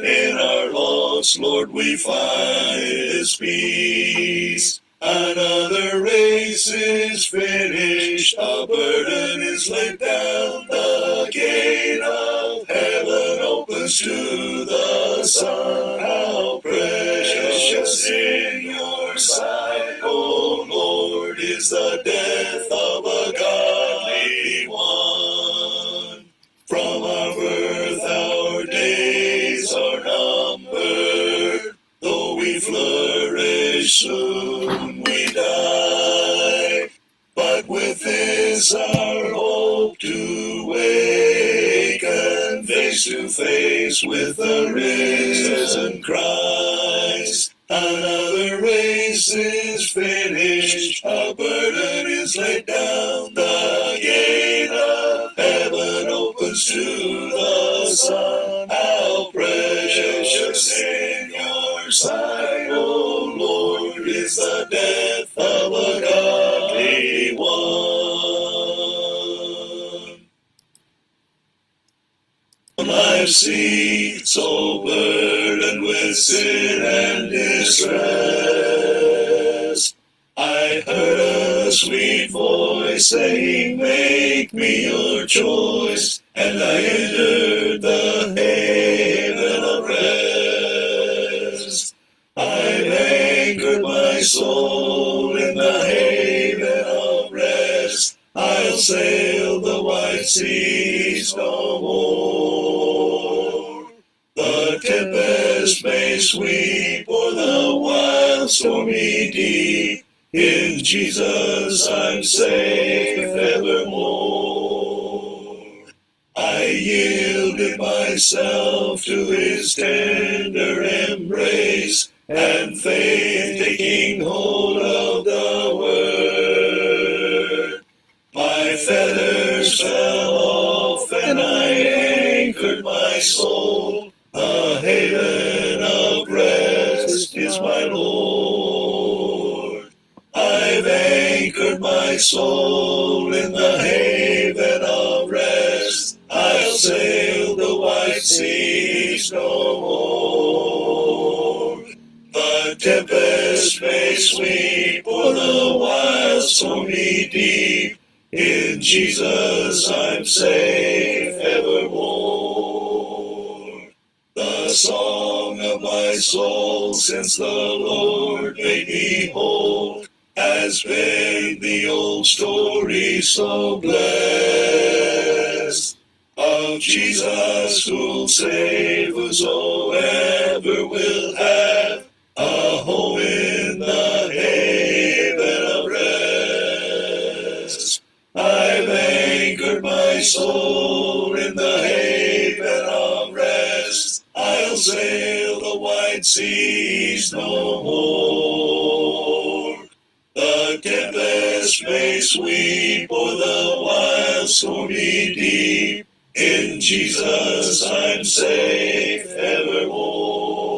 In our loss, Lord, we find His peace. Another race is finished, a burden is laid down, the gate of heaven opens to the Son. How precious in your sight, O Lord, is the death of a godly one. From our birth our days are numbered, though we flourish soon we die. But with this our hope to waken face to face with the risen Christ. Another race is finished, a burden is laid down, the gate of heaven opens to the Son. How precious in your sight, O Lord, is the death of a godly one. Life's seat so burdened with sin and distress, I heard a sweet voice saying, Make me your choice, and I entered the haven of rest. I've anchored my soul in the haven of rest. I'll sail the wide seas no more. The tempest may sweep o'er the wild stormy deep. In Jesus I'm safe evermore. I yielded myself to His tender embrace, and faith taking hold of the word. My fetters fell off and I anchored my soul, a haven of rest is my Lord. I've anchored my soul in the haven of rest. I'll sail the wide seas no more. The tempest may sweep o'er the wild stormy deep. In Jesus I'm safe evermore. The song of my soul since the Lord made me whole has been the old story so blessed of Jesus who'll save whosoever will have a home in the haven of rest. I've anchored my soul in the haven of rest. I'll sail the wide seas no more. The tempest may sweep o'er the wild stormy deep. In Jesus I'm safe evermore.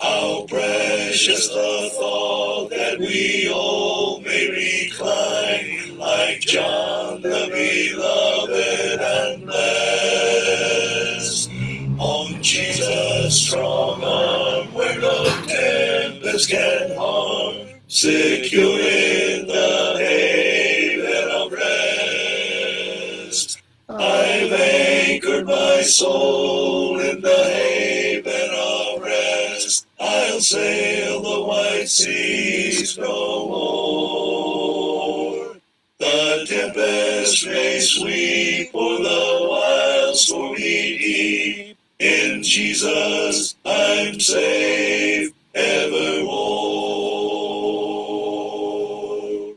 How precious the thought that we all may recline like John the beloved and blessed on Jesus' strong arm where no tempest can harm, secure in the haven of rest. I've anchored my soul in the haven of rest. I'll sail the wide seas no more. The tempest may sweep o'er the wild stormy deep. In Jesus I'm safe evermore.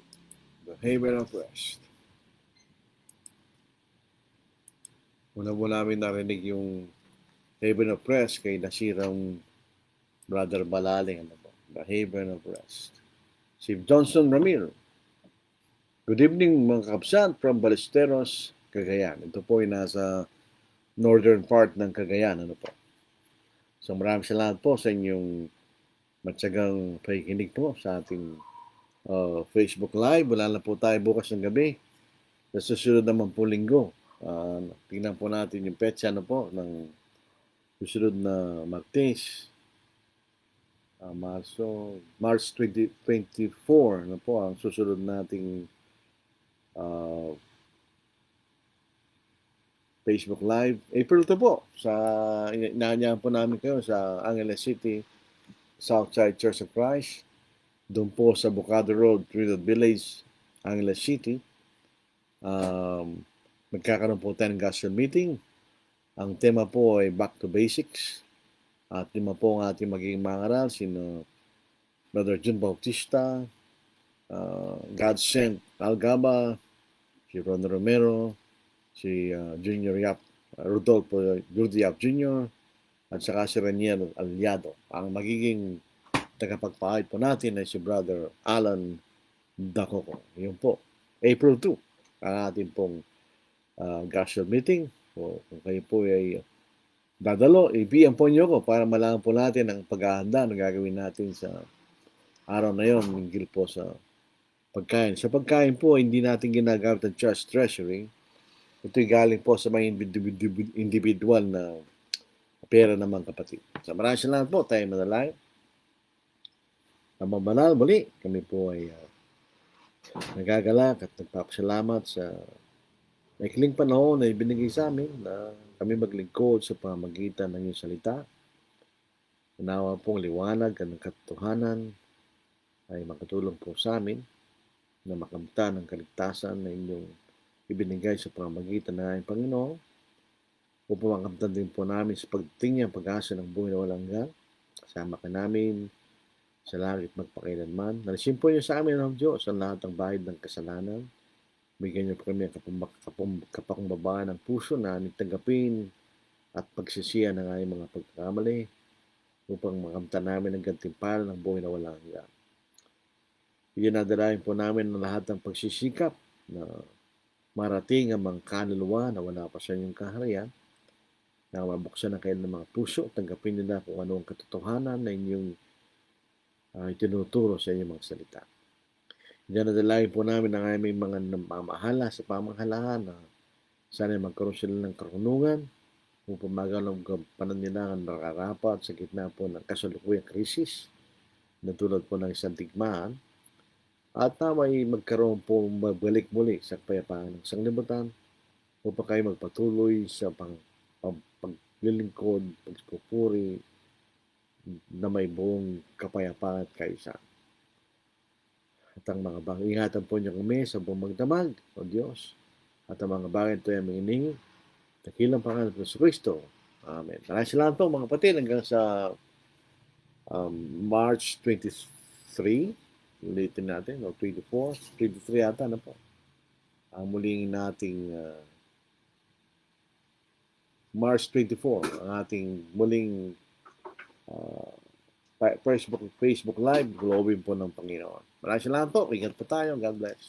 The haven of rest. Una po namin narinig yung haven of rest kay nasirang Brother Balaling. Ano po? The haven of rest. Si Johnson Ramil. Good evening mga kapsan from Ballesteros, Cagayan. Ito po ay nasa northern part ng Cagayan. Ano po? So maraming salamat po sa inyong matyagang pakikinig po sa ating Facebook Live. Wala na po tayo bukas ng gabi. Sa susunod naman po linggo. Tingnan po natin yung petsa ano po ng susunod na Martes. March 2024 ano po ang susunod nating Facebook Live. April 2 po. Inaanyahan po namin kayo sa Angeles City, Southside Church of Christ. Doon po sa Bocado Road, Trinidad Village, Angeles City. Magkakaroon po tayo ng gospel meeting. Ang tema po ay Back to Basics. At lima po ang ating magiging mangaral, sino Brother Jun Bautista, God Sent Algaba, si Ron Romero, si Junior Yap, Rodolfo Durdi Yap Jr., at saka si Raniel Aliado. Ang magiging tagapagpahayag po natin ay si Brother Alan Dacoco. Yun po, April 2, ang ating pong gospel meeting. So, kung kayo po ay dadalo, i-PM po nyo ko para malaman po natin ang paghahanda na gagawin natin sa araw na yon, minggil po sa pagkain. Sa pagkain po, hindi natin ginagamit ang church treasury. Ito'y galing po sa mga individual na pera ng mga kapatid. Sa maraming salamat po, tayo manalangin. Ang mabanal, muli, kami po ay nagagalak at nagpapasalamat sa maikling panahon na ibinigay sa amin na kami maglingkod sa pamamagitan ng iyong salita. Unawa pong liwanag ng katotohanan ay makatulong po sa amin na makamtan ang kaligtasan na inyong ibinigay sa pamamagitan ng aming Panginoon upang makamtan din po namin sa pagdating niya ang pag-asa ng buhay na walang hanggan. Kasama ka namin sa langit magpakailanman. Nalisin po niyo sa amin ang Diyos ang lahat ng bahid ng kasalanan. Bigyan niyo po kami ang kapakumbabaan ng puso na tanggapin at pagsisiya ng aming mga pagkakamali upang makamtan namin ang gantimpala ng buhay na walang hanggan. Iyanadalayan po namin ang lahat ng pagsisikap na marating ang mga kaluluwa na wala pa sa inyong kaharian na mabuksan ang kanilang mga puso, tanggapin nila kung ano ang katotohanan na inyong itinuturo sa inyong mga salita. Diyan nadalain po namin ang aming mga namamahala sa pamahalahan na sana magkaroon sila ng karunungan upang magalong pananilangan nararapat sa gitna po ng kasalukuyang krisis na tulad po ng isang digmaan at na may magkaroon po magbalik muli sa kapayapaan ng sanglibutan upang kayo magpatuloy sa paglilingkod, pagpupuri na may buong kapayapaan at kaisa. At ang mga bagay, ingatan po niyo kami sa buong magdamag, O Diyos, at ang mga bagay ito ay aming iningi. Dakilang pangalan ng Kristo. Amen. Maraming salamat po mga kapatid hanggang sa March 23. Ulitin natin, o 24, 23 yata na po. Ang muling nating March 24, ang ating muling Facebook Live, glowing po ng Panginoon. Maraming salamat po. Ingat po tayo. God bless.